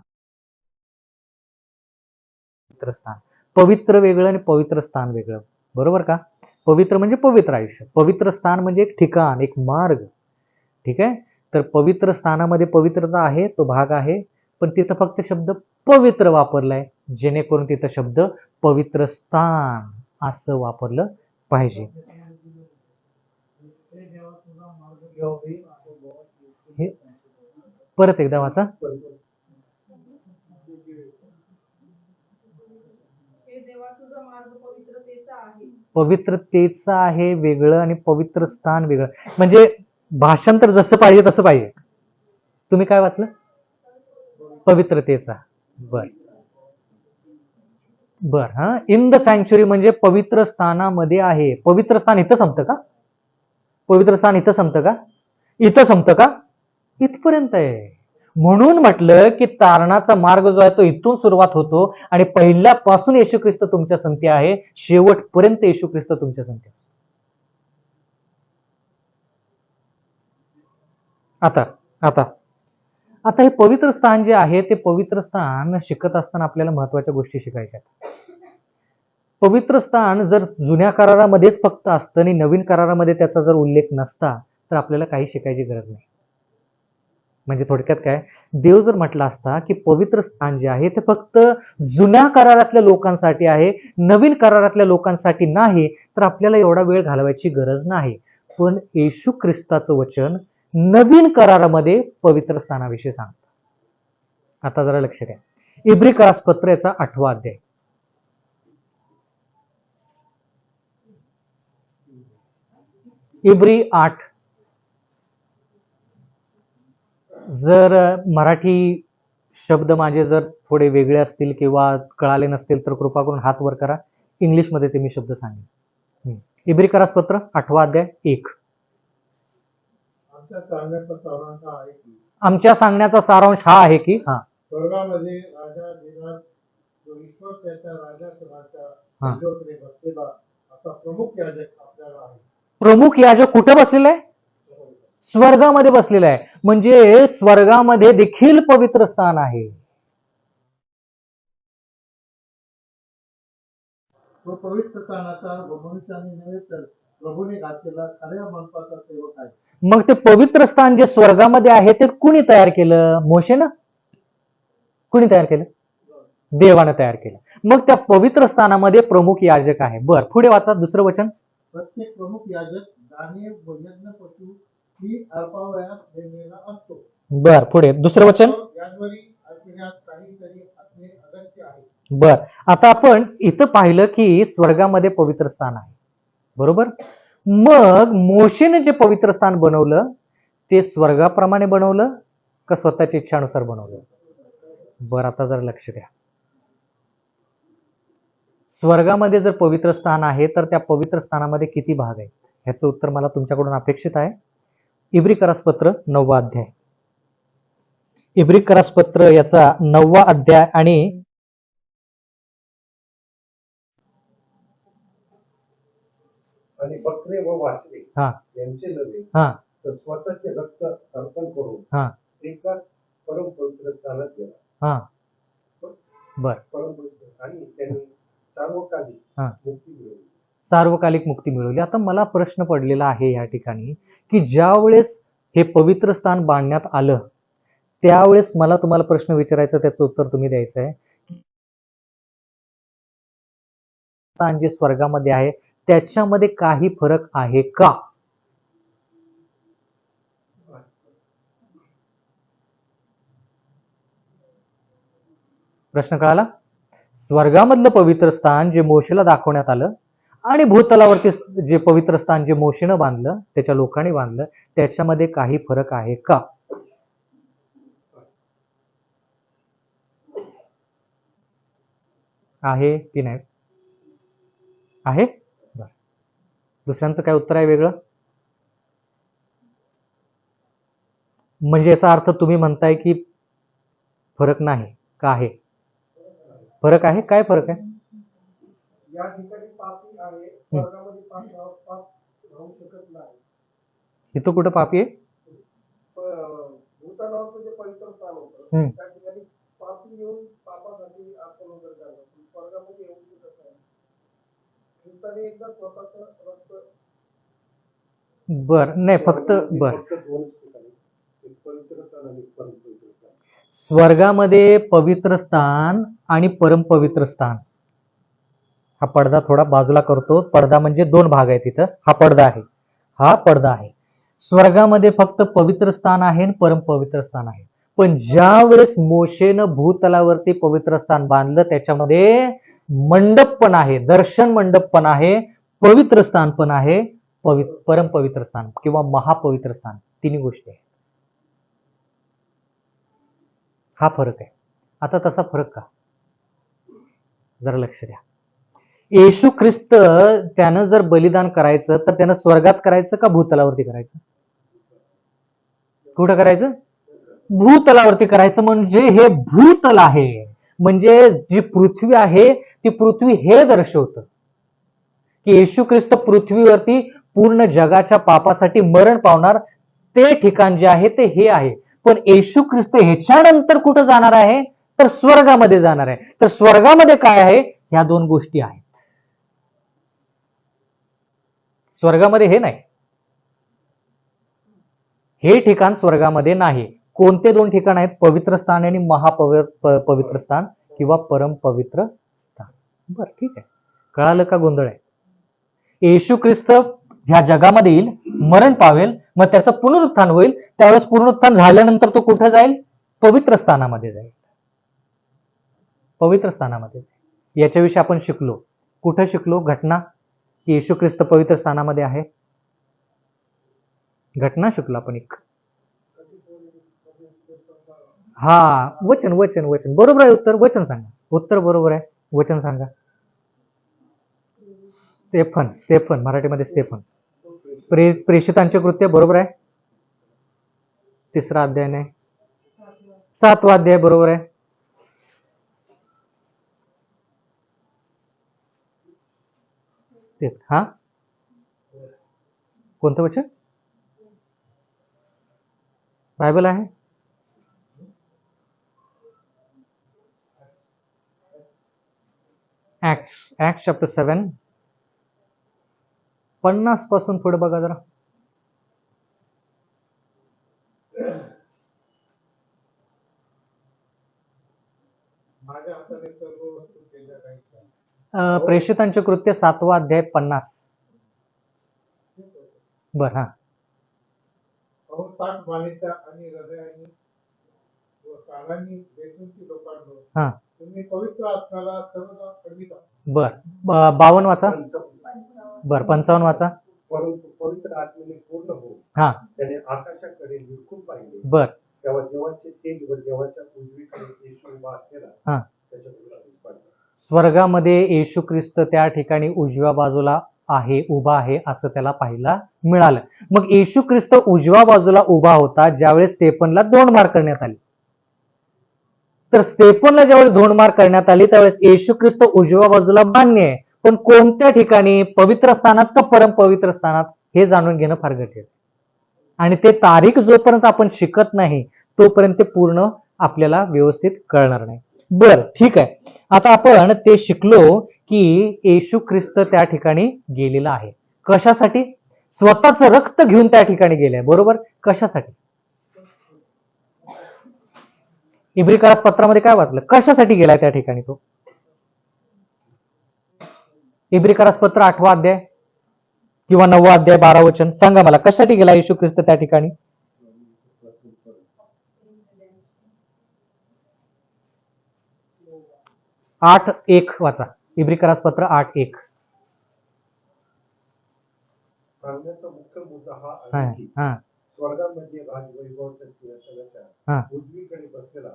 Speaker 1: पवित्र स्थान, पवित्र वेगळं आणि पवित्र स्थान वेगळं, बरोबर का? पवित्र म्हणजे पवित्र आयुष्य, पवित्र स्थान म्हणजे एक ठिकाण, एक मार्ग. ठीक आहे, तर पवित्र स्थानामध्ये पवित्रता आहे, तो भाग आहे, पण तिथं फक्त शब्द पवित्र वापरलाय, जेणेकरून तिथं शब्द पवित्र स्थान असं वापरलं पाहिजे. हे परत एकदा वाचा.
Speaker 3: तुझा मार्ग पवित्रतेचा आहे.
Speaker 1: पवित्रतेचं आहे वेगळं आणि पवित्र स्थान वेगळं. म्हणजे भाषांतर जसं पाहिजे तसं पाहिजे. तुम्ही काय वाचलं? पवित्रतेचा. बर बर हा. इन द सँक्च्युरी म्हणजे पवित्र स्थानामध्ये आहे. पवित्र स्थान इथं संपतं का? पवित्र स्थान इथं संपतं का? इथं संपतं का? इथपर्यंत आहे. म्हणून म्हटलं की तारणाचा मार्ग जो आहे तो इथून सुरुवात होतो आणि पहिल्यापासून येशू ख्रिस्त तुमच्या संती आहे, शेवटपर्यंत येशू ख्रिस्त तुमच्या संती आहे. आता आता आता हे पवित्र स्थान जे आहे ते पवित्र स्थान शिकत असताना आपल्याला महत्वाच्या गोष्टी शिकायच्या आहेत. पवित्र स्थान जर जुन्या करारामध्येच फक्त असतं आणि नवीन करारामध्ये त्याचा जर उल्लेख नसता तर आपल्याला काही शिकायची गरज नाही. म्हणजे थोडक्यात काय, देव जर म्हटला असता की पवित्र स्थान जे आहे ते फक्त जुन्या करारातल्या लोकांसाठी आहे, नवीन करारातल्या लोकांसाठी नाही, तर आपल्याला एवढा वेळ घालवायची गरज नाही. पण येशू ख्रिस्ताचं वचन नवीन करारामध्ये पवित्र स्थानाविषयी सांगतं. आता जरा लक्ष द्या. इब्री करासपत्र याचा 8वा अध्याय. इब्री 8. जर मराठी शब्द माझे जर थोडे वेगळे असतील किंवा कळाले नसतील तर कृपा करून हात वर करा. इंग्लिशमध्ये ते मी शब्द सांगेन. इब्री करासपत्र 8वा अध्याय 1. आमच्या सांगण्याचा सारांश हा आहे की
Speaker 2: स्वर्गामध्ये राजा देणार जो ईश्वर त्याच्या राजाच्या बसलेला असा प्रमुख याजक आपल्याला आहे.
Speaker 1: प्रमुख याजक कुठे बसलेला आहे? स्वर्गामध्ये बसलेला आहे. म्हणजे स्वर्गामध्ये देखील पवित्र स्थान आहे.
Speaker 2: तो पवित्र स्थानाचा भविष्याने नव्हे तर प्रभूने घातलेला खऱ्या मनपाचा सेवक आहे.
Speaker 1: मग ते पवित्र स्थान जे स्वर्गामध्ये आहे ते कुणी तयार केलं? मोशेनं? कुणी तयार केलं? देवानं तयार केलं. मग त्या पवित्र स्थानामध्ये प्रमुख याजक आहे. बर, पुढे वाचा दुसरं वचन.
Speaker 2: प्रत्येक प्रमुख याजक दाने व यज्ञ पशु ही अल्पावयास नेमलेला असतो.
Speaker 1: बर, पुढे दुसरं वचन.
Speaker 2: याद्वारे ऐकण्यास काहीतरी असणे अगत्य आहे.
Speaker 1: बर, आता आपण इथं पाहिलं की स्वर्गामध्ये पवित्र स्थान आहे, बरोबर. मग मोशेने जे पवित्र स्थान बनवलं ते स्वर्गाप्रमाणे बनवलं का स्वतःच्या इच्छानुसार बनवलं? बरं, आता जरा लक्ष द्या. स्वर्गामध्ये जर पवित्र स्थान आहे तर त्या पवित्र स्थानामध्ये किती भाग आहेत ह्याचं उत्तर मला तुमच्याकडून अपेक्षित आहे. इब्री करासपत्र 9वा अध्याय. इब्री करासपत्र याचा 9वा अध्याय आणि
Speaker 2: बकरे व वासरे यांचे नव्हे तर स्वतःचे रक्त अर्पण करून एकाच परम पवित्र स्थानात गेला.
Speaker 1: बर,
Speaker 2: परमपवित्र आणि त्यांनी सार्वकालिक मुक्ती मिळवली.
Speaker 1: सार्वकालिक मुक्ती मिळवली. आता मला प्रश्न पडलेला आहे या ठिकाणी की ज्या वेळेस हे पवित्र स्थान बांधण्यात आलं त्यावेळेस मला तुम्हाला प्रश्न विचारायचा, त्याचं उत्तर तुम्ही द्यायचं आहे. स्थान जे स्वर्गामध्ये आहे त्याच्यामध्ये काही फरक आहे का? प्रश्न कळाला? स्वर्गामधलं पवित्र स्थान जे मोशेला दाखवण्यात आलं आणि भूतलावरती जे पवित्र स्थान जे मोशेनं बांधलं, त्याच्या लोकांनी बांधलं, त्याच्यामध्ये काही फरक आहे का? आहे की नाही? आहे. बरं, दुसऱ्यांचं काय उत्तर आहे वेगळं? म्हणजे याचा अर्थ तुम्ही म्हणताय की फरक नाही का? आहे, फरक आहे. काय फरक आहे?
Speaker 2: या ठिकाणी पापी आहे, स्वर्गामध्ये पाप राहू शकत नाही.
Speaker 1: इथं कुठं पापी आहे?
Speaker 2: भूतलावरचं जे पवित्र स्थान होतं त्या ठिकाणी पापी येऊन पापासाठी अर्पण वगैरे करतात. स्वर्गामध्ये येऊ शकत नाही. ख्रिस्ताने एकदा स्वतःचं रक्त.
Speaker 1: बर, नाही फक्त बर,
Speaker 2: पवित्र स्थान आणि परमपवित्र स्थान.
Speaker 1: स्वर्गामध्ये पवित्र स्थान आणि परमपवित्र स्थान. हा पडदा थोडा बाजूला करतो. पडदा म्हणजे दोन भाग आहेत तिथं. हा पडदा आहे, हा पडदा आहे. स्वर्गामध्ये फक्त पवित्र स्थान आहे आणि परमपवित्र स्थान आहे. पण ज्या वेळेस मोशेनं भूतलावरती पवित्र स्थान बांधलं त्याच्यामध्ये मंडप पण आहे, दर्शन मंडप पण आहे, पवित्र स्थान पण आहे, परमपवित्र स्थान किंवा महापवित्र स्थान, तिन्ही गोष्टी आहेत. हा फरक आहे. आता तसा फरक का? जरा लक्ष द्या. येशू ख्रिस्त त्यानं जर बलिदान करायचं तर त्यानं स्वर्गात करायचं का भूतलावरती करायचं? कुठं करायचं? भूतलावरती करायचं. म्हणजे हे भूतल आहे, म्हणजे जी पृथ्वी आहे ती पृथ्वी हे दर्शवतं की येशू ख्रिस्त पृथ्वीवरती पूर्ण जगाच्या पापासाठी मरण पावणार. ते ठिकाण जे आहे ते हे आहे. पण येशू ख्रिस्त ह्याच्यानंतर कुठं जाणार आहे? तर स्वर्गामध्ये जाणार आहे. तर स्वर्गामध्ये काय आहे? ह्या दोन गोष्टी आहेत. स्वर्गामध्ये हे नाही, हे ठिकाण स्वर्गामध्ये नाही. कोणते दोन ठिकाण आहेत? पवित्र स्थान आणि पवित्र स्थान किंवा परमपवित्र स्थान. बरं, ठीक आहे. कळालं का गोंधळ आहे? येशू ख्रिस्त ह्या जगामध्ये येईल, मरण पावेल, मग त्याचं पुनरुत्थान होईल. त्यावेळेस पुनरुत्थान झाल्यानंतर तो कुठं जाईल? पवित्र स्थानामध्ये जाईल. पवित्र स्थानामध्ये. याच्याविषयी आपण शिकलो. कुठं शिकलो? घटना की येशू ख्रिस्त पवित्र स्थानामध्ये आहे. घटना शिकलो आपण एक. हा, वचन वचन वचन बरोबर आहे. उत्तर वचन सांगा. उत्तर बरोबर आहे. वचन सांगा. स्टेफन मराठीमध्ये स्टेफन. प्रेषितांचे कृत्य बरोबर आहे. 3रा अध्याय नाही, 7वा अध्याय बरोबर आहे. हा, कोणतं वचन? बायबल आहे. ऍक्ट्स चॅप्टर 7, 50 पासून पुढे बघा जरा. प्रेषितांचे कृत्य 7वा अध्याय 50. बर, हा.
Speaker 2: आणि हृदयाने व कानांनी बेसुरी लोकांनो,
Speaker 1: हा,
Speaker 2: तुम्ही पवित्र आत्म्याला सर्वदा कळविता.
Speaker 1: बर. 52 वाचा. बर, 55 वाचा.
Speaker 2: परंतु पवित्र आत्म्याने पूर्ण होऊन
Speaker 1: हा,
Speaker 2: त्याने आकाशाकडे निरखून पाहिले.
Speaker 1: बर.
Speaker 2: तेव्हा देवाचे तेज व देवाच्या उजवीकडे येशू उभा असलेला
Speaker 1: हा,
Speaker 2: त्याच्याकडे दिसला.
Speaker 1: स्वर्गामध्ये येशू ख्रिस्त त्या ठिकाणी उजव्या बाजूला आहे, उभा आहे, असं त्याला पाहायला मिळालं. मग येशू ख्रिस्त उजव्या बाजूला उभा होता ज्यावेळेस स्टेफनला 2 मार करण्यात आली. तर स्टेफनला ज्यावेळेस 2 मार करण्यात आली त्यावेळेस येशू ख्रिस्त उजव्या बाजूला मान्य आहे, पण कोणत्या ठिकाणी? पवित्र स्थानात का परमपवित्र स्थानात? हे जाणून घेणं फार गरजेचं आहे. आणि ते तारीख जोपर्यंत आपण शिकत नाही तोपर्यंत ते पूर्ण आपल्याला व्यवस्थित कळणार नाही. बर, ठीक आहे. आता आपण ते शिकलो की येशू ख्रिस्त त्या ठिकाणी गेलेला आहे. कशासाठी? स्वतःचं रक्त घेऊन त्या ठिकाणी गेले, बरोबर. कशासाठी? इब्री पत्रामध्ये काय वाचलं? कशासाठी गेलाय त्या ठिकाणी तो? इब्री पत्र 8वा अध्याय किंवा 9वा अध्याय 12 वचन सांगा मला. कशासाठी गेला येशू ख्रिस्त त्या ठिकाणी? 8:1 वाचा. इब्री पत्र 8:1.
Speaker 2: सांगण्याचा मुख्य मुद्दा हा आहे की स्वर्गामध्ये राजवैभवाच्या सिंहासनाच्या उजवीकडे बसलेला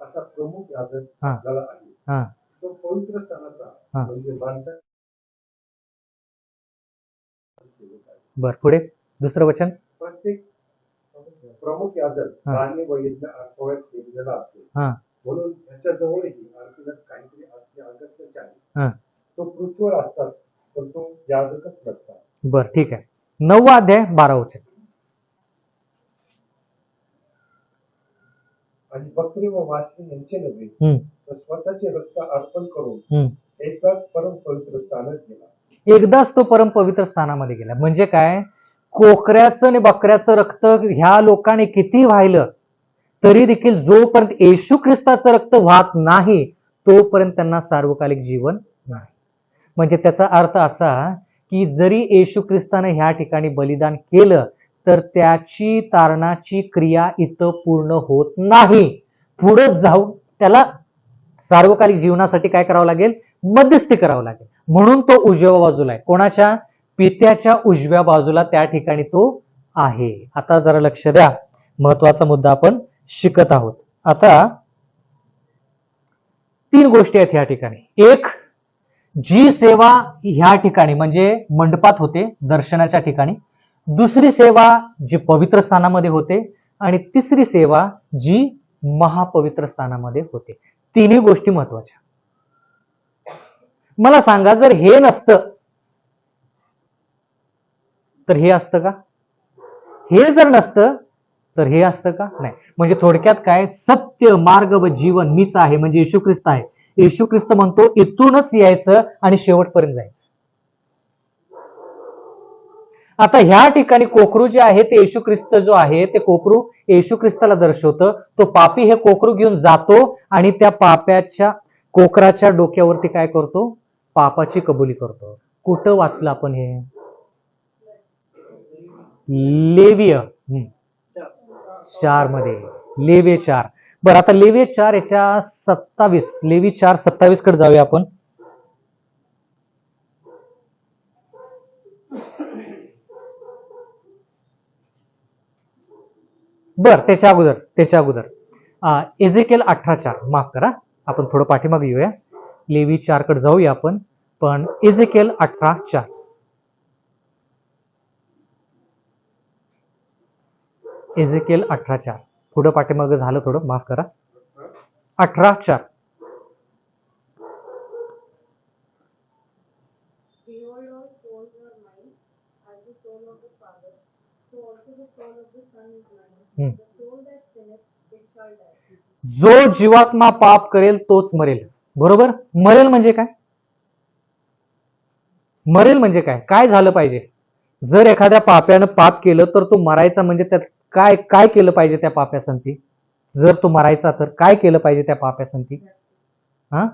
Speaker 2: असा प्रमुख याजक आपल्याला आहे. तो पवित्र स्थानाचा म्हणजे माणसा.
Speaker 1: बर, पुढे दुसरं वचन.
Speaker 2: प्रत्येक प्रमुख याजक धान्य व यज्ञ आठवड्यात केलेला असतो, म्हणून त्याच्या जवळही आणखीनच काहीतरी असणे अगत्याचे आहे. तो पृथ्वीवर असतात पण तो याजकच नसतात.
Speaker 1: बर, ठीक आहे. 9वा अध्याय 12 वचन.
Speaker 2: आणि बकरी व वासरे यांचे नव्हे तर स्वतःचे रक्त अर्पण करून एकदाच परम पवित्र स्थानात गेला.
Speaker 1: एकदाच तो परम पवित्र स्थानामध्ये गेला. म्हणजे काय? कोकऱ्याचं आणि बकऱ्याचं रक्त ह्या लोकांनी किती वाहिलं तरी देखील जोपर्यंत येशू ख्रिस्ताचं रक्त वाहत नाही तोपर्यंत त्यांना सार्वकालिक जीवन नाही. म्हणजे त्याचा अर्थ असा की जरी येशू ख्रिस्ताने ह्या ठिकाणी बलिदान केलं तर त्याची तारणाची क्रिया इथं पूर्ण होत नाही. पुढे जाऊन त्याला सार्वकालिक जीवनासाठी काय करावं लागेल? मध्यस्थी करावं लागेल. म्हणून तो उजव्या बाजूला आहे. कोणाच्या? पित्याच्या उजव्या बाजूला त्या ठिकाणी तो आहे. आता जरा लक्ष द्या, महत्वाचा मुद्दा आपण शिकत आहोत. आता 3 गोष्टी आहेत या ठिकाणी. एक, जी सेवा ह्या ठिकाणी म्हणजे मंडपात होते, दर्शनाच्या ठिकाणी. दुसरी सेवा जी पवित्र स्थानामध्ये होते, आणि तिसरी सेवा जी महापवित्र स्थानामध्ये होते. तिन्ही गोष्टी महत्वाच्या. मला सांगा, जर हे नसतं तर हे असतं का? हे जर नसतं तर हे असतं का? नाही. म्हणजे थोडक्यात काय? सत्य, मार्ग व जीवन मीच आहे, म्हणजे येशू ख्रिस्त आहे. येशू ख्रिस्त म्हणतो इथूनच यायचं आणि शेवटपर्यंत जायचं. आता ह्या ठिकाणी कोकरू जे आहे ते येशू ख्रिस्त जो आहे ते कोकरू येशू ख्रिस्ताला दर्शवतं. तो पापी हे कोकरू घेऊन जातो आणि त्या पाप्याच्या कोकराच्या डोक्यावरती काय करतो? पापाची कबुली करतो. कुठं वाचलं आपण हे? लेविय 4 मध्ये. लेविय 4. बरं, आता लेविय 4 याच्या 27, लेवी 4:27 कडे जाऊया आपण. बर, त्याच्या अगोदर एजेकिएल 18:4, माफ करा, आपण थोडं पाठीमागे येऊया. लेवी 4 कडे जाऊया आपण, पण एजेकिएल 18:4. एजेकिएल 18:4 पुढं पाठीमागे झालं थोडं, माफ करा. 18:4.
Speaker 3: Behold, all souls are mine, as the soul of the Father, so also the soul of the Son is mine. The soul that sinneth, it shall die.
Speaker 1: जो जीवात्मा पाप करेल तोच मरेल. बरोबर? मरेल म्हणजे काय? मरेल म्हणजे काय? काय झालं पाहिजे? जर एखाद्या पाप्यानं पाप केलं तर तो मरायचा, म्हणजे त्यात काय काय केलं पाहिजे त्या पाप्यासंती? जर तो मरायचा तर काय केलं पाहिजे त्या पाप्यासंती? हा,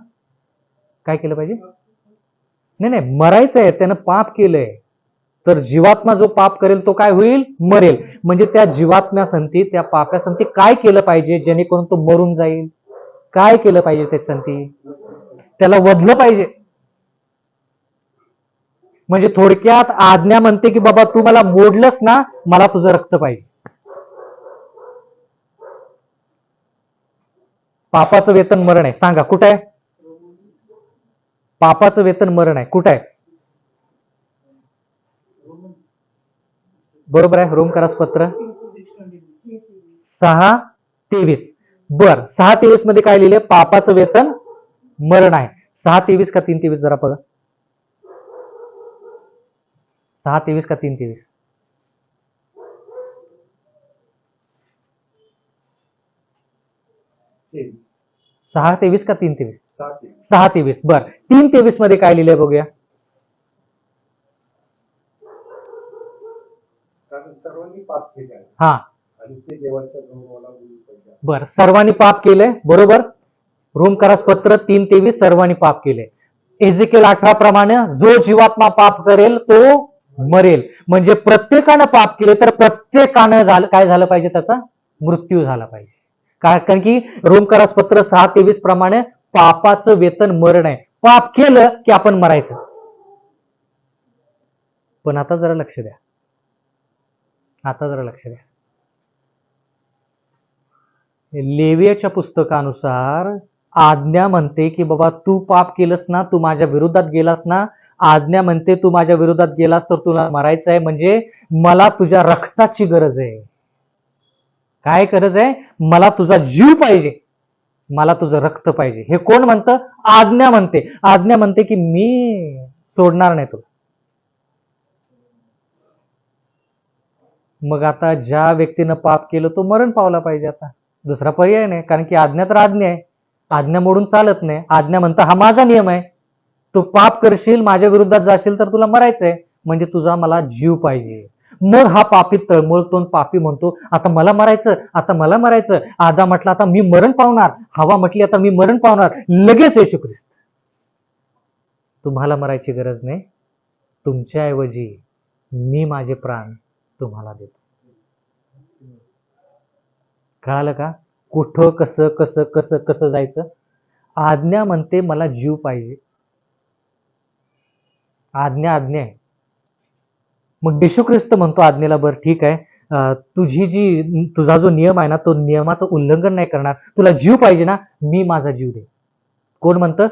Speaker 1: काय केलं पाहिजे? नाही, मरायचंय. त्यानं पाप केलंय तर जीवात्मा जो पाप करेल तो काय होईल? मरेल. म्हणजे त्या जीवात्म्यासंती, त्या पाप्यासंती काय केलं पाहिजे जेणेकरून तो मरून जाईल? काय केलं पाहिजे त्याच्यासंती? त्याला वधलं पाहिजे. म्हणजे थोडक्यात आज्ञा म्हणते की बाबा तू मला मोडलंस ना, मला तुझं रक्त पाहिजे. पापाचं वेतन मरण आहे. सांगा कुठं आहे? पापाचं वेतन मरण आहे. कुठं आहे? बरोबर आहे. रोमकरास पत्र 6:23. बर, 6:23 मध्ये काय लिहिले? पापाचं वेतन मरण आहे. 6:23 का 3:23 जरा बघा. 6:23 का 3:23? 6:23 का 3:23? 6:23. बर, 3:23 मध्ये काय लिहिलंय बघूया.
Speaker 2: कारण सर्वांनी पाप केले आहे
Speaker 1: हा,
Speaker 2: आणि ते देवाच्या गौरवाला गुरु पडले.
Speaker 1: बर, सर्वांनी पाप केलंय. बरोबर. रोमकरास पत्र 3:23, सर्वांनी पाप केले. एजेकिएल 18 प्रमाणे जो जीवात्मा पाप करेल तो मरेल. म्हणजे प्रत्येकानं पाप केले तर प्रत्येकानं काय झालं पाहिजे? त्याचा मृत्यू झाला पाहिजे. कारण की रोमकरास पत्र 6:23 प्रमाणे पापाचं वेतन मरण आहे. पाप केलं की आपण मरायचं. पण आता जरा लक्ष द्या, लेवियाच्या पुस्तकानुसार आज्ञा म्हणते की बाबा तू पाप केलंस ना, तू माझ्या विरोधात गेलास ना, आज्ञा म्हणते तू माझ्या विरोधात गेलास तर तुला मरायचं आहे. म्हणजे मला तुझ्या रक्ताची गरज आहे. काय गरज आहे? मला तुझा जीव पाहिजे, मला तुझं रक्त पाहिजे. हे कोण म्हणतं? आज्ञा म्हणते. आज्ञा म्हणते की मी सोडणार नाही तुला. मग आता ज्या व्यक्तीनं पाप केलं तो मरण पावला पाहिजे. आता दुसरा पर्याय नाही, कारण की आज्ञा तर आज्ञा आहे. आज्ञा मोडून चालत नाही. आज्ञा म्हणतं हा माझा नियम आहे, तू पाप करशील, माझ्या विरोधात जाशील तर तुला मरायचंय, म्हणजे तुझा मला जीव पाहिजे. मग हा पापी तळमळतो, पापी म्हणतो आता मला मरायचं. आदा म्हटलं आता मी मरण पावणार, हवा म्हटली आता मी मरण पावणार. लगेच येशू ख्रिस्त, तुम्हाला मरायची गरज नाही, तुमच्या ऐवजी मी माझे प्राण तुम्हाला देतो. कळालं का? कुठं कसं कसं कसं कसं जायचं? आज्ञा म्हणते मला जीव पाहिजे, आज्ञा आज्ञा आहे. मग येशू ख्रिस्त म्हणतो आज्ञेला, बरं ठीक आहे, तुझा जो नियम आहे ना, तो नियमाचं उल्लंघन नाही करणार. तुला जीव पाहिजे ना, मी माझा जीव दे. कोण म्हणतं?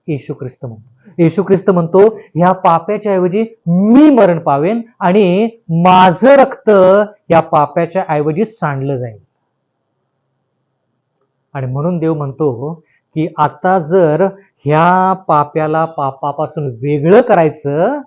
Speaker 1: येशू ख्रिस्त म्हणतो. येशू ख्रिस्त म्हणतो, ह्या पाप्याच्या ऐवजी मी मरण पावेन आणि माझं रक्त या पाप्याच्या ऐवजी सांडलं जाईल. आणि म्हणून देव म्हणतो की आता जर ह्या पाप्याला पापापासून वेगळं करायचं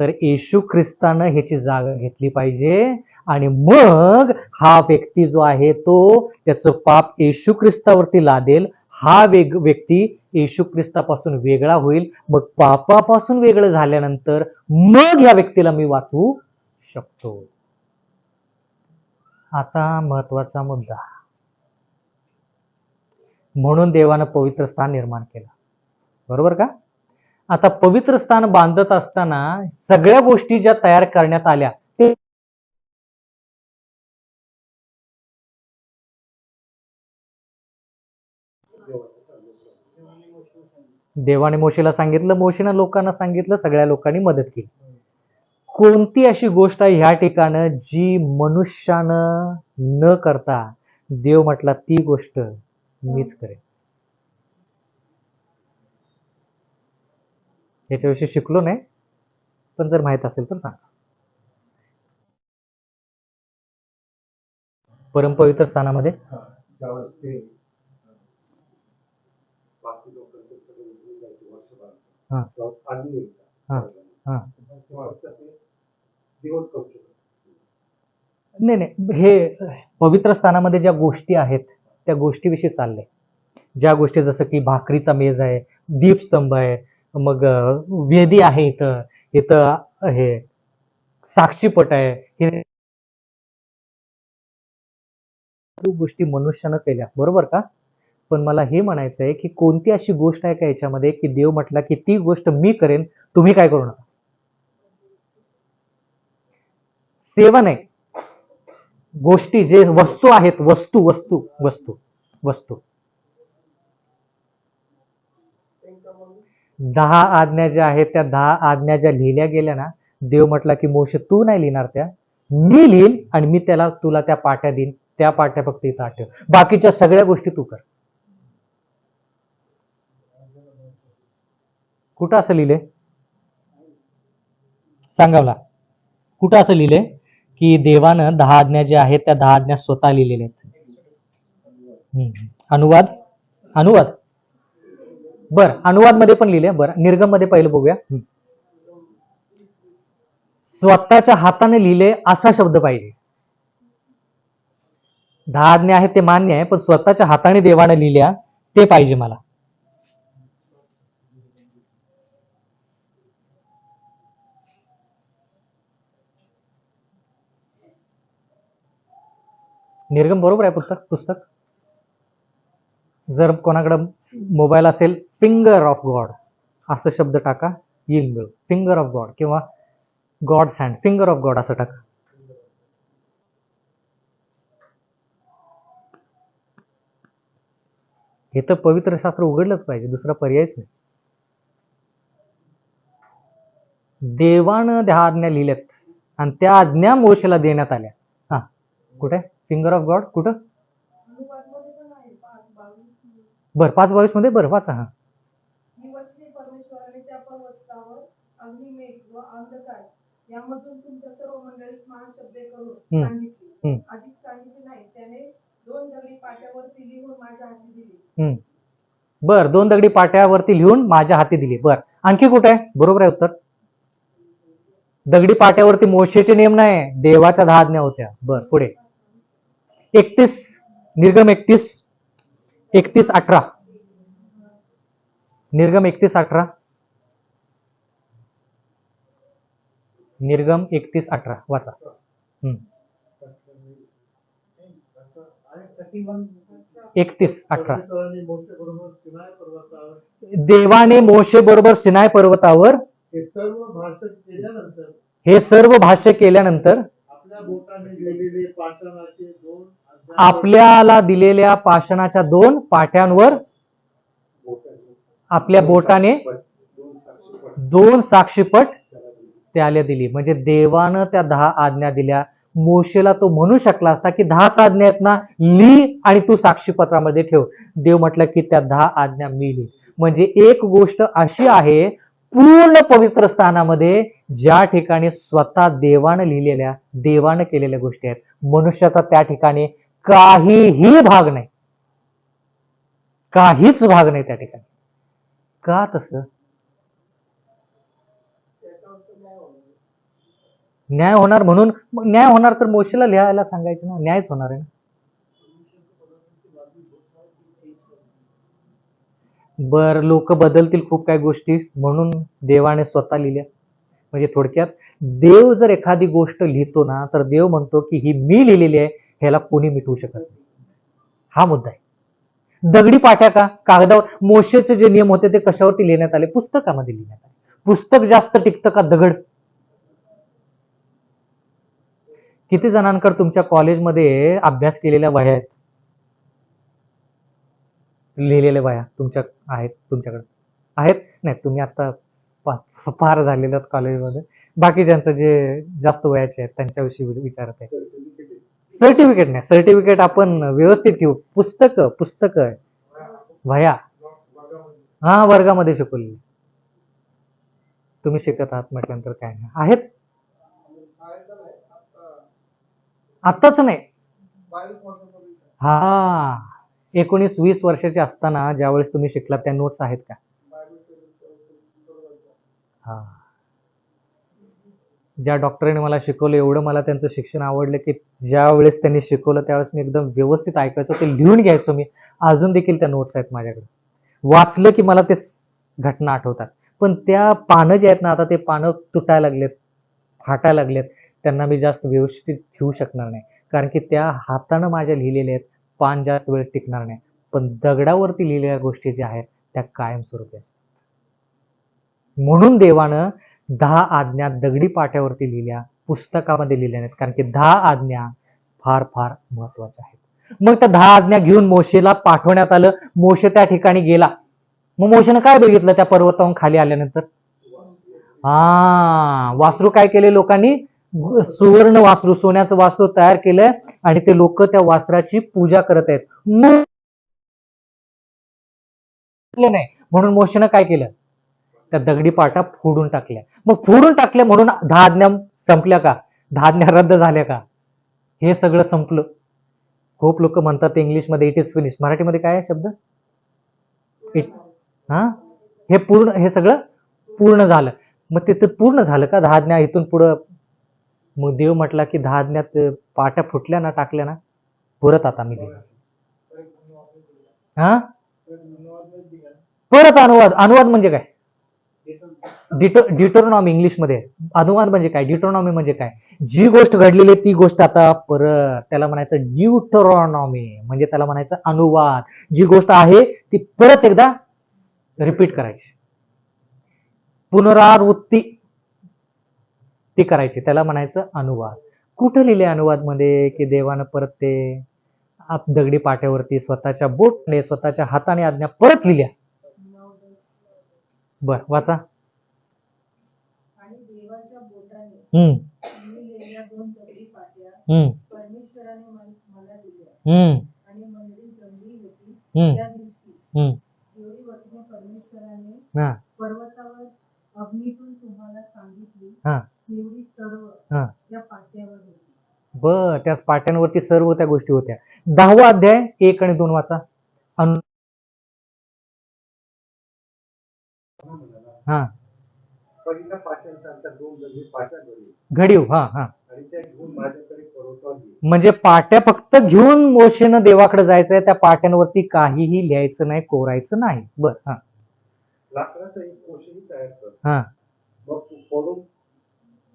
Speaker 1: तर येशू ख्रिस्तानं ह्याची जागा घेतली पाहिजे. आणि मग हा व्यक्ती जो आहे तो त्याचं पाप येशू ख्रिस्तावरती लादेल. हा व्यक्ती येशू ख्रिस्तापासून वेगळा होईल. मग पापापासून वेगळं झाल्यानंतर मग ह्या व्यक्तीला मी वाचवू शकतो. आता महत्वाचा मुद्दा. म्हणून देवानं पवित्र स्थान निर्माण केलं, बरोबर का? आता पवित्र स्थान बांधत असताना सगळ्या गोष्टी ज्या तयार करण्यात आल्या ते देवाने मोशेला सांगितलं, मोशेनं लोकांना सांगितलं, सगळ्या लोकांनी मदत केली. कोणती अशी गोष्ट आहे ह्या ठिकाणी जी मनुष्यानं न करता देव म्हटला ती गोष्ट मीच करेन? याच्याविषयी शिकलो नाही, पण जर माहित असेल तर सांगा. परमपवित्र स्थानामध्ये
Speaker 2: त्यावेळेस ते बाकी लोकांचे सगळे उठून जायचे वर्षभर, त्यावेळेस पाणी यायचं, तेव्हा ते दिवस करू शकत
Speaker 1: नाही, हे पवित्र स्थानामध्ये ज्या गोष्टी आहेत त्या गोष्टीविषयी चाललंय. ज्या गोष्टी जसं की भाकरीचा मेज आहे, दीपस्तंभ आहे, मग वेदी आहे, इथं हे साक्षीपट आहे, हे गोष्टी मनुष्यानं केल्या, बरोबर का? पण मला हे म्हणायचं आहे की कोणती अशी गोष्ट आहे का याच्यामध्ये की देव म्हटला की ती गोष्ट मी करेन, तुम्ही काय करू नका? सेवा नाही, गोष्टी जे वस्तू आहेत, वस्तू वस्तू वस्तू वस्तू 10 आज्ञा ज्या आहेत त्या 10 आज्ञा ज्या लिहिल्या गेल्या ना, देव म्हटला की मोशे तू नाही लिहिणार, त्या मी लिहीन आणि मी तुला त्या पाट्या देईन. त्या पाट्या फक्त इथं आठव, बाकीच्या सगळ्या गोष्टी तू कर. कुठं असं लिहिले? सांगा मला, कुठं असं लिहिले की देवानं 10 आज्ञा ज्या आहेत त्या 10 आज्ञा स्वतः लिहिलेल्या आहेत? अनुवाद अनुवाद बर, अनुवाद मध्ये पण लिहिले. बरं, निर्गम मध्ये पहिलं बघूया. स्वतःच्या हाताने लिहिले असा शब्द पाहिजे. 10 आज्ञा आहेत ते मान्य आहे, पण स्वतःच्या हाताने देवानं लिहिल्या ते पाहिजे मला. निर्गम बरोबर आहे पुस्तक. जर कोणाकडे मोबाईल असेल, फिंगर ऑफ गॉड असं शब्द टाका, येईल मिळू. फिंगर ऑफ गॉड किंवा god's hand, finger of god असं टाका. हे तर पवित्र शास्त्र उघडलंच पाहिजे, दुसरा पर्यायच नाही. देवानं 10 आज्ञा लिहिल्यात आणि त्या आज्ञा मोशेला देण्यात आल्या. हा, कुठे फिंगर ऑफ गॉड? कुठं? बर, 5:22 मध्ये. बरं, वाचा. हा,
Speaker 3: परमेश्वराने त्या पर्वतावर अग्निमेघ व अंधकार यामधून तुमच्या सर्व मंडळीस महाशब्दे करून सांगितले. अधिक सांगितले नाही, त्याने 2 दगडी पाट्यावरती लिहून माझ्या हाती दिली.
Speaker 1: बर, 2 दगडी पाट्यावरती लिहून माझ्या हाती दिली. बर, आणखी कुठे आहे? बरोबर आहे उत्तर. दगडी पाट्यावरती मोशेचे नियम नाही, देवाच्या 10 आज्ञा होत्या. बर, पुढे 31, निर्गम 31:18. निर्गम 31:18. निर्गम 31:18 वाचा. 31:18. देवाने मोशे बरोबर सिनाय पर्वतावर हे सर्व भाष्य केल्यानंतर आपल्याला दिलेल्या पाषाणाच्या 2 पाट्यांवर आपल्या बोटाने 2 साक्षीपट त्याला दिली. म्हणजे देवानं त्या 10 आज्ञा दिल्या. मोशेला तो म्हणू शकला असता की 10 आज्ञा आहेत ना, लिही आणि तू साक्षीपत्रामध्ये ठेव. देव म्हटलं की त्या 10 आज्ञा मी लिही. म्हणजे एक गोष्ट अशी आहे पूर्ण पवित्र स्थानामध्ये ज्या ठिकाणी स्वतः देवानं लिहिलेल्या, देवानं केलेल्या गोष्टी आहेत. मनुष्याचा त्या ठिकाणी काहीही भाग नाही, काहीच भाग नाही त्या ठिकाणी. का तसं? न्याय होणार म्हणून. मग न्याय होणार तर मोशेला लिहायला सांगायचं ना, न्यायच होणार आहे ना. बर, लोक बदलतील खूप काही गोष्टी म्हणून देवाने स्वतः लिहिल्या. म्हणजे थोडक्यात देव जर एखादी गोष्ट लिहितो ना, तर देव म्हणतो की ही मी लिहिलेली आहे, ह्याला कोणी मिटवू शकत नाही. हा मुद्दा आहे. दगडी पाट्या का? कागदावर. मोशेचे जे नियम होते ते कशावरती लिहिण्यात आले? पुस्तकामध्ये लिहिण्यात आले. पुस्तक जास्त टिकतं का दगड? किती जणांकडे तुमच्या कॉलेजमध्ये अभ्यास केलेल्या वह्या आहेत, लिहिलेल्या वह्या तुमच्या आहेत? तुमच्याकडे आहेत? नाही, तुम्ही आता फार झालेलं कॉलेजमध्ये. बाकी ज्यांचं जे जास्त वयाचे आहेत त्यांच्याविषयी विचारत आहे. सर्टिफिकेट नाही, सर्टिफिकेट आपण व्यवस्थित ठेवू. पुस्तक वह्या हा वर्गामध्ये शिकवली. तुम्ही शिकत आहात म्हटल्यानंतर काय नाही आहेत. आताच नाही, हा 19-20 वर्षाचे असताना ज्यावेळेस तुम्ही शिकलात त्या नोट्स आहेत का? हा. ज्या डॉक्टरांनी मला शिकवलं एवढं मला त्यांचं शिक्षण आवडलं की ज्या वेळेस त्यांनी शिकवलं त्यावेळेस मी एकदम व्यवस्थित ऐकायचो, ते लिहून घ्यायचो मी. अजून देखील त्या नोट्स आहेत माझ्याकडे. वाचलं की मला ते घटना आठवतात. पण त्या पानं जे आहेत ना, आता ते पानं तुटायला लागलेत, फाटायला लागलेत. त्यांना मी जास्त व्यवस्थित ठेवू शकणार नाही, कारण की त्या हातानं माझ्या लिहिलेल्या आहेत. पान जास्त वेळ टिकणार नाही. पण दगडावरती लिहिलेल्या गोष्टी ज्या आहेत त्या कायमस्वरूपी असतात. म्हणून देवानं 10 आज्ञा दगडी पाट्यावरती लिहिल्या, पुस्तकामध्ये लिहिल्या नाहीत, कारण की 10 आज्ञा फार फार महत्वाच्या आहेत. मग त्या 10 आज्ञा घेऊन मोशेला पाठवण्यात आलं. मोशे त्या ठिकाणी गेला. मग मोशेनं काय बघितलं त्या पर्वतावरून खाली आल्यानंतर? वासरू काय केले लोकांनी? सुवर्ण वासरू, सोन्याचं वासरू तयार केलंय आणि ते लोक त्या वासराची पूजा करत आहेत. नाही म्हणून मोशेनं काय केलं? त्या दगडी पाटा फोडून टाकल्या. मग फोडून टाकल्या म्हणून 10 आज्ञा संपल्या का? 10 आज्ञा रद्द झाल्या का? हे सगळं संपलं. खूप लोक म्हणतात इंग्लिशमध्ये इट इज फिनिश. मराठीमध्ये काय आहे शब्द? हे पूर्ण, हे सगळं पूर्ण झालं. मग ते पूर्ण झालं का 10 आज्ञा इथून पुढं? मग देव म्हटला की 10 आज्ञात पाट्या फुटल्या ना, टाकल्या ना, परत आता मी लिहिणार. परत अनुवाद. अनुवाद म्हणजे काय? डिटोरनॉमी इंग्लिशमध्ये. अनुवाद म्हणजे काय? डिटोरनॉमी म्हणजे काय? जी गोष्ट घडलेली ती गोष्ट आता परत, त्याला म्हणायचं ड्यूटरॉनॉमी, म्हणजे त्याला म्हणायचं अनुवाद. जी गोष्ट आहे ती परत एकदा रिपीट करायची, पुनरावृत्ती ती करायची, त्याला म्हणायचं अनुवाद. कुठं लिहिले अनुवाद मध्ये की देवानं परत ते दगडी पाट्यावरती स्वतःच्या बोटने, स्वतःच्या हाताने आज्ञा परत लिहिल्या? बर, वाचा.
Speaker 3: आणि देवाच्या बोटाने लिहिलेल्या 2 दगडी पाट्या परमेश्वराने मला दिल्या आणि मंडळी जमली होती. त्या दिवशी जेवढी वचने परमेश्वराने पर्वतावर अग्नीतून तुम्हाला सांगितली तेवढी सर्व त्या पाट्यावर होती.
Speaker 1: बर, त्या पाट्यांवरती सर्व त्या गोष्टी होत्या. 10वा अध्याय 1 आणि 2 वाचा.
Speaker 2: पहिल्या पाट्यांसारख्या 2 दगडी पाट्या
Speaker 1: घडीव.
Speaker 2: आणि त्या घेऊन माझ्याकडे पर्वतावर ये.
Speaker 1: म्हणजे पाट्या फक्त घेऊन मोशेनं देवाकडे जायचंय. त्या पाट्यांवरती काहीही लिहायचं नाही, कोरायचं नाही. बर.
Speaker 2: लाकडाचा एक कोशही तयार कर. मग तू फोडून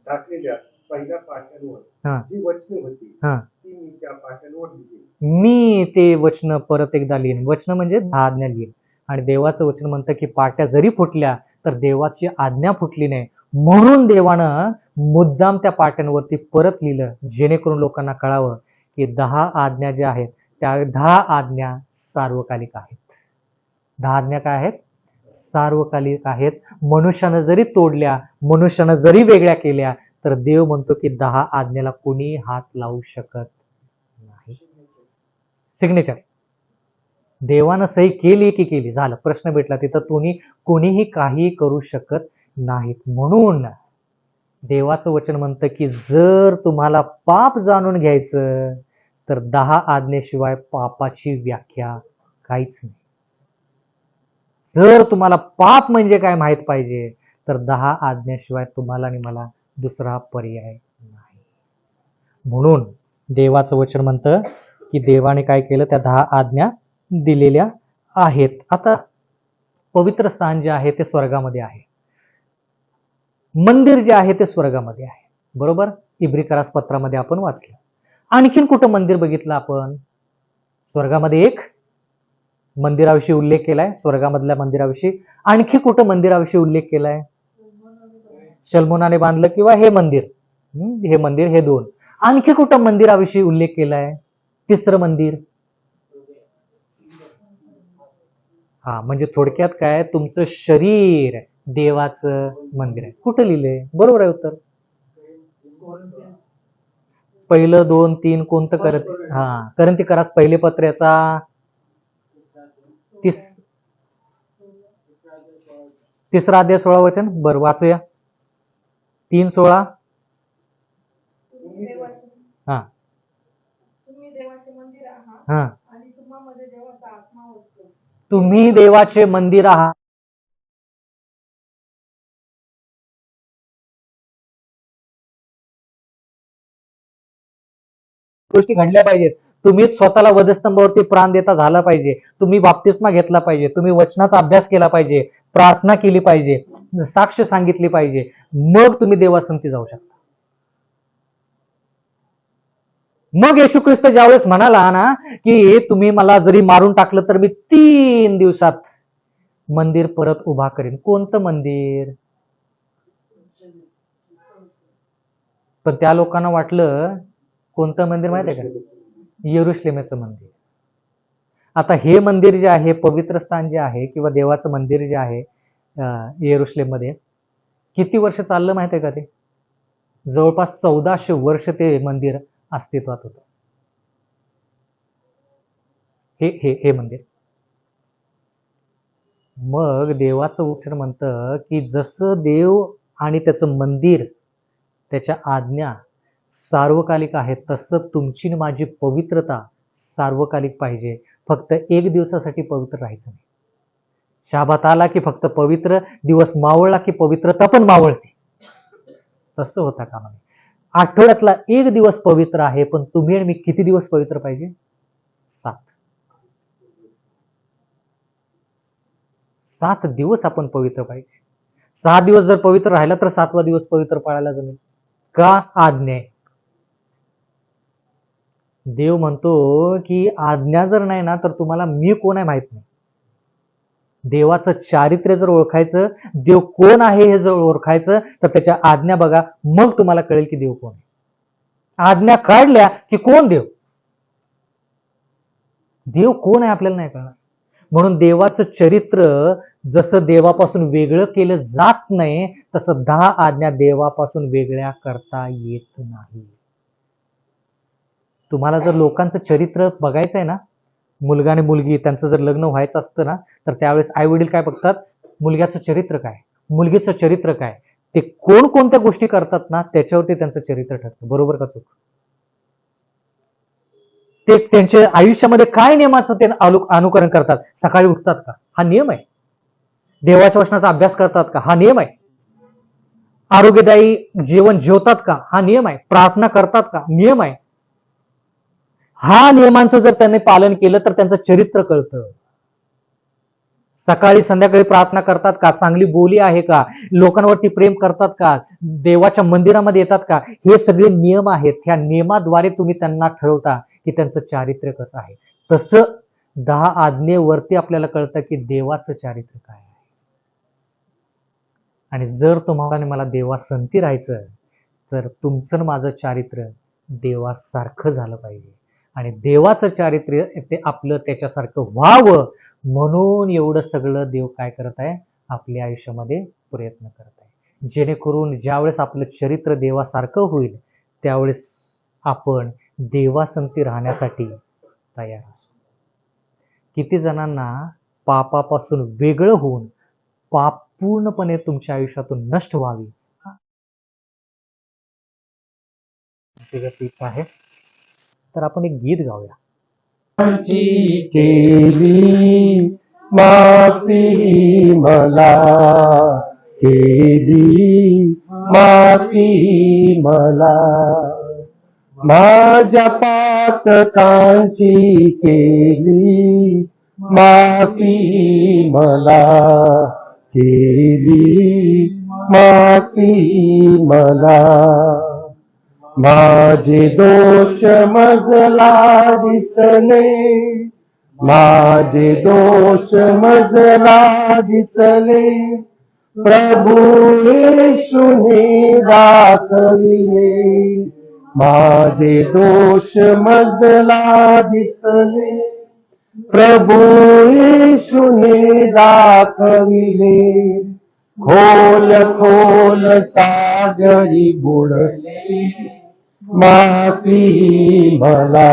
Speaker 2: टाकलेल्या पहिल्या पाट्यांवर जी वचने होती ती मी त्या पाट्यांवर लिहिली.
Speaker 1: मी ते वचन परत एकदा लिहीन. वचन म्हणजे 10 आज्ञा लिहीन. आणि देवाचं वचन म्हणतं की पाट्या जरी फुटल्या तर देवाची आज्ञा फुटली नाही, म्हणून देवानं मुद्दाम त्या पाट्यांवरती परत लिहिलं, जेणेकरून लोकांना कळावं की 10 आज्ञा ज्या आहेत त्या 10 आज्ञा सार्वकालिक आहेत. 10 आज्ञा काय आहेत? सार्वकालिक आहेत. मनुष्यानं जरी तोडल्या, मनुष्यानं जरी वेगळ्या केल्या, तर देव म्हणतो की 10 आज्ञेला कोणी हात लावू शकत नाही. सिग्नेचर देवानं सही केली की केली, झालं, प्रश्न भेटला. तिथं कोणीही काही करू शकत नाहीत. म्हणून देवाचं वचन म्हणतं की जर तुम्हाला पाप जाणून घ्यायचं तर 10 आज्ञेशिवाय पापाची व्याख्या काहीच नाही. जर तुम्हाला पाप म्हणजे काय माहित पाहिजे तर 10 आज्ञेशिवाय तुम्हाला आणि मला दुसरा पर्याय नाही. म्हणून देवाचं वचन म्हणतं की देवाने काय केलं, त्या 10 आज्ञा दिलेल्या आहेत. आता पवित्र स्थान जे आहे ते स्वर्गामध्ये आहे, मंदिर जे आहे ते स्वर्गामध्ये आहे, बरोबर. इब्रिकरास पत्रामध्ये आपण वाचलं. आणखीन कुठं मंदिर बघितलं आपण? स्वर्गामध्ये एक मंदिराविषयी उल्लेख केलाय, स्वर्गामधल्या मंदिराविषयी. आणखी कुठं मंदिराविषयी उल्लेख केलाय? शल्मोनाने बांधलं किंवा हे मंदिर, हे मंदिर, हे 2. आणखी कुठं मंदिराविषयी उल्लेख केलाय? तिसरं मंदिर. हा, म्हणजे थोडक्यात काय, तुमचं शरीर देवाचं मंदिर आहे. कुठं लिहिलंय? बरोबर आहे उत्तर. 1, 2, 3 कोणतं करत? हा, करंती करास पहिले पत्र्याचा 3रा अध्याय 16 वचन. बरं, वाचूया. 3:16. हा,
Speaker 3: तुम्ही देवाचे मंदिर आहात
Speaker 1: हा,
Speaker 3: आणि तुम्हामध्ये देवाचा आत्मा वसतो.
Speaker 1: तुम्ही देवाचे मंदिर आहात. गोष्टी घडल्या पाहिजेत. तुम्ही स्वतःला वधस्तंभावरती प्राण देता झाला पाहिजे. तुम्ही बाप्तिस्मा घेतला पाहिजे. तुम्ही वचनाचा अभ्यास केला पाहिजे, प्रार्थना केली पाहिजे, साक्ष सांगितली पाहिजे. मग तुम्ही देवासंती जाऊ शकता. मग येशू ख्रिस्त ज्यावेळेस म्हणाला ना की तुम्ही मला जरी मारून टाकलं तर मी 3 दिवसात मंदिर परत उभा करेन. कोणतं मंदिर? पण त्या लोकांना वाटलं कोणतं मंदिर माहिती आहे का? यरुशलेमेचं मंदिर. आता हे मंदिर जे आहे, पवित्र स्थान जे आहे किंवा देवाचं मंदिर जे आहे यरुशलेममध्ये, किती वर्ष चाललं माहिती आहे का? ते जवळपास 1400 वर्ष ते मंदिर अस्तित्वात होतं. हे हे हे मंदिर. मग देवाचं वचन म्हणतं की जसं देव आणि त्याचं मंदिर, त्याच्या आज्ञा सार्वकालिक आहेत, तसं तुमची आणि माझी पवित्रता सार्वकालिक पाहिजे. फक्त 1 दिवसासाठी पवित्र राहायचं नाही. शाबात आला की फक्त पवित्र, दिवस मावळला की पवित्रता पण मावळते, तसं होता कामा नये. आठवड्यातला 1 दिवस पवित्र आहे, पण तुम्ही आणि मी किती दिवस पवित्र पाहिजे? 7 दिवस आपण पवित्र पाहिजे. 6 दिवस जर पवित्र राहिला तर 7वा दिवस पवित्र पाळायला जमेल का? आज्ञा. देव म्हणतो की आज्ञा जर नाही ना तर तुम्हाला मी कोण आहे माहित नाही. देवाचं चारित्र्य जर ओळखायचं, देव कोण आहे हे जर ओळखायचं, तर त्याच्या आज्ञा बघा, मग तुम्हाला कळेल की देव कोण आहे. आज्ञा काढल्या की कोण देव? देव कोण आहे आपल्याला नाही कळणार. म्हणून देवाचं चरित्र जसं देवापासून वेगळं केलं जात नाही, तसं 10 आज्ञा देवापासून वेगळ्या करता येत नाही. तुम्हाला जर लोकांचं चरित्र बघायचं आहे ना, मुलगा आणि मुलगी त्यांचं जर लग्न व्हायचं असतं ना, तर त्यावेळेस आई वडील काय बघतात? मुलग्याचं चरित्र काय, मुलगीचं चरित्र काय, ते कोणकोणत्या गोष्टी करतात ना त्याच्यावरती त्यांचं चरित्र ठरतं. बरोबर का चूक? ते त्यांच्या आयुष्यामध्ये काय नियमाचं ते अनुकरण करतात? सकाळी उठतात का? हा नियम आहे. देवाच्या वचनाचा अभ्यास करतात का? हा नियम आहे. आरोग्यदायी जीवन जेवतात का? हा नियम आहे. प्रार्थना करतात का? नियम आहे. हा नियमांचं जर त्यांनी पालन केलं तर त्यांचं चरित्र कळतं. सकाळी संध्याकाळी प्रार्थना करतात का? चांगली बोली आहे का? लोकांवरती प्रेम करतात का? देवाच्या मंदिरामध्ये येतात का? हे सगळे नियम आहेत. ह्या नियमाद्वारे तुम्ही त्यांना ठरवता की त्यांचं चारित्र्य कसं आहे. तसं 10 आज्ञेवरती आपल्याला कळतं की देवाचं चारित्र्य काय आहे. आणि जर तुम्हाला आणि मला देवासंती राहायचं तर तुमचं माझं चारित्र्य देवासारखं झालं पाहिजे. आणि देवाचं चारित्र्य ते आपलं त्याच्यासारखं व्हावं म्हणून एवढं सगळं देव काय करत आहे, आपल्या आयुष्यामध्ये प्रयत्न करत आहे, जेणेकरून ज्यावेळेस आपलं चरित्र देवासारखं होईल त्यावेळेस आपण देवासंगती राहण्यासाठी तयार असू. किती जणांना पापापासून वेगळं होऊन पाप पूर्णपणे तुमच्या आयुष्यातून नष्ट व्हावी ठीक आहे. तर आपण एक गीत गाऊया.
Speaker 2: केली माफी मला, केली माफी मला, माझ्या पातकांची केली माफी मला, केली माफी मला, माझे दोष मजला दिसले, माझे दोष मजला दिसले, प्रभू येशूने दाखविले, माझे दोष मजला दिसले, प्रभू येशूने दाखविले, खोल खोल सागरी बुडले, माफी मला,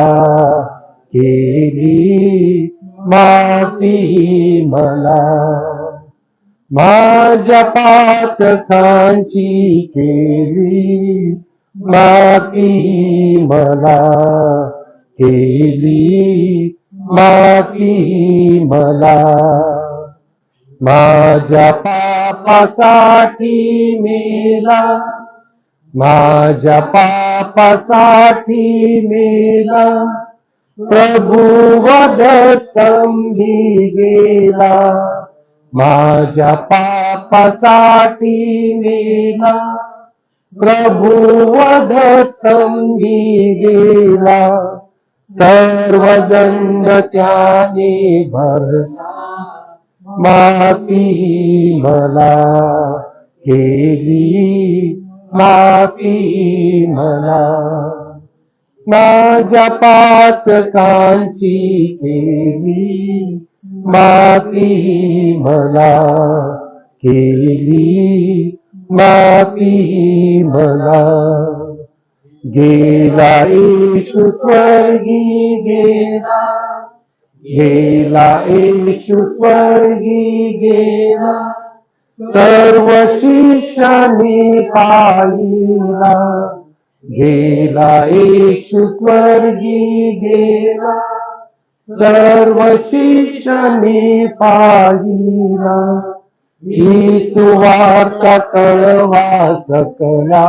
Speaker 2: केली माफी मला, माझ्या पातकांची केली माफी मला, केली माफी मला, माझ्या पापासाठी मेला, माझ्या पापासाठी मेला, प्रभू वधस्तंभी गेला, माझ्या पापासाठी मेला, प्रभू वधस्तंभी गेला, सर्व दंड त्याने भरला, माफी मला, केली माफी मला, माझ्या पातकांची केली माफी मला, केली माफी मला, गेला येशू स्वर्गी गेला, गेला येशू स्वर्गी गेला, सर्व शिष्याने पाहिला, गेला येशू स्वर्गी गेला, सर्व शिष्याने पाहिला, ही सुवार्ता कळवा सकला,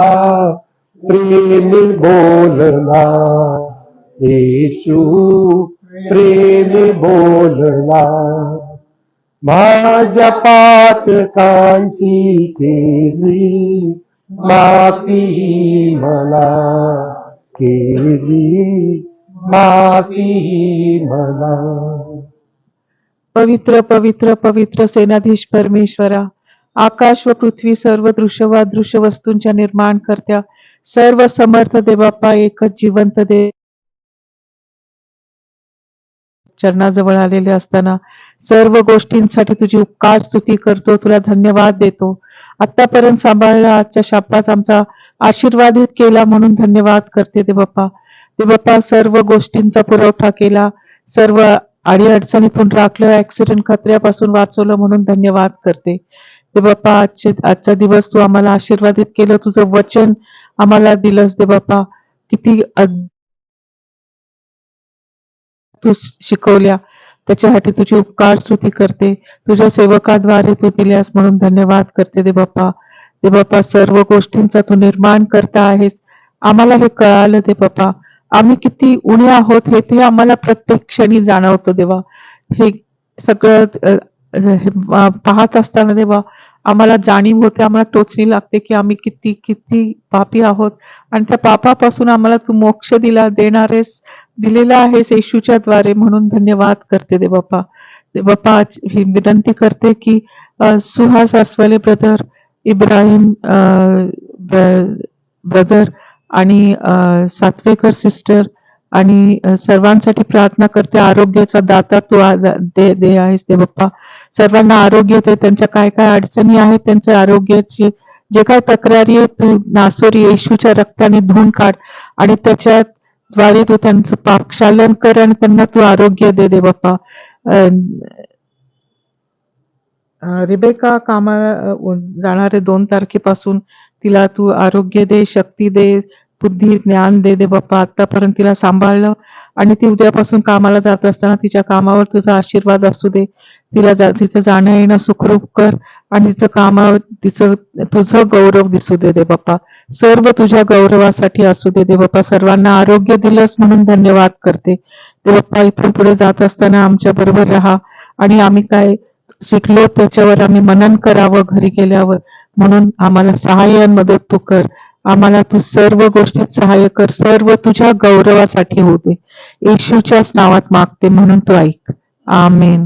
Speaker 2: प्रेमी बोलला, येशू प्रेमी बोलला, माझ्या पातकांची केली माफी मला, केली माफी मला.
Speaker 4: पवित्र पवित्र पवित्र सेनाधीश परमेश्वरा, आकाश व पृथ्वी सर्व दृश्य व अदृश्य वस्तूंच्या निर्माण करत्या सर्व समर्थ देवाप्पा, एकच जिवंत देव चरणाजवळ आलेले असताना सर्व गोष्टींसाठी तुझी उपकार स्तुती करतो, तुला धन्यवाद देतो. आतापर्यंत सांभाळला, आजच्या शापात आमचा आशीर्वादित केला म्हणून धन्यवाद करते देवबाप्पा. देवबाप्पा, सर्व गोष्टींचा पुरवठा केला, सर्व अडीअडचणीतून राखलं, ऍक्सिडेंट खतऱ्यापासून वाचवलं म्हणून धन्यवाद करते देवबाप्पा. आजचा दिवस तू आम्हाला आशीर्वादित केलं, तुझं वचन आम्हाला दिलंस देवबाप्पा. किती तू शिकवल्या त्याच्यासाठी तुझी उपकार स्तुती करते. तुझ्या सेवकाद्वारे तू दिल्यास म्हणून धन्यवाद करते देवबाप्पा. देवबाप्पा, सर्व गोष्टींचा तू निर्माण करता आहेस, आम्हाला हे कळालं देवबाप्पा. आम्ही किती उणे आहोत हे ते आम्हाला प्रत्येक क्षणी जाणवतं देवा. हे सगळं पाहत असताना देवा आम्हाला जाणीव होते, आम्हाला टोचणी लागते की आम्ही किती किती पापी आहोत आणि त्या पापापासून आम्हाला तू मोक्ष दिलेला आहेस येशूच्या द्वारे म्हणून धन्यवाद करते देवबाप्पा. देवबाप्पा, ही विनंती करते की सुहास अस्वले ब्रदर, इब्राहिम ब्रदर आणि सातवेकर सिस्टर, आणि सर्वांसाठी प्रार्थना करते. आरोग्याचा दाता तू दे आहेस ते बाप्पा. सर्वांना आरोग्य दे. त्यांच्या काय काय अडचणी आहेत त्यांच्या आरोग्याची जे काय तक्रारी आहेत तू नासोरी येशूच्या रक्ताने धुवून काढ आणि त्याच्याद्वारे तू त्यांचं पापक्षालन कर आणि त्यांना तू आरोग्य दे बाप्पा. रिबेका कामाला जाणारे 2 तारखेपासून तिला तू आरोग्य दे, शक्ती दे, बुद्धी ज्ञान दे बाप्पा. आतापर्यंत तिला सांभाळलं आणि ती उद्यापासून कामाला जात असताना तिच्या कामावर तुझा आशीर्वाद असू दे. तिचं जाणं येणं सुखरूप कर आणि तिचं कामावर तुझं गौरव दिसू दे बाप्पा. सर्व तुझ्या गौरवासाठी असू दे बाप्पा. सर्वांना आरोग्य दिलंस म्हणून धन्यवाद करते बाप्पा. इथून पुढे जात असताना आमच्या बरोबर राहा आणि आम्ही काय शिकलो त्याच्यावर आम्ही मनन करावं घरी गेल्यावर, म्हणून आम्हाला सहाय्य मदत तू कर. आम्हाला तू सर्व गोष्टीत सहाय्य कर. सर्व तुझ्या गौरवासाठी होऊ दे. येशूच्याच नावात मागते म्हणून तू ऐक. आमेन.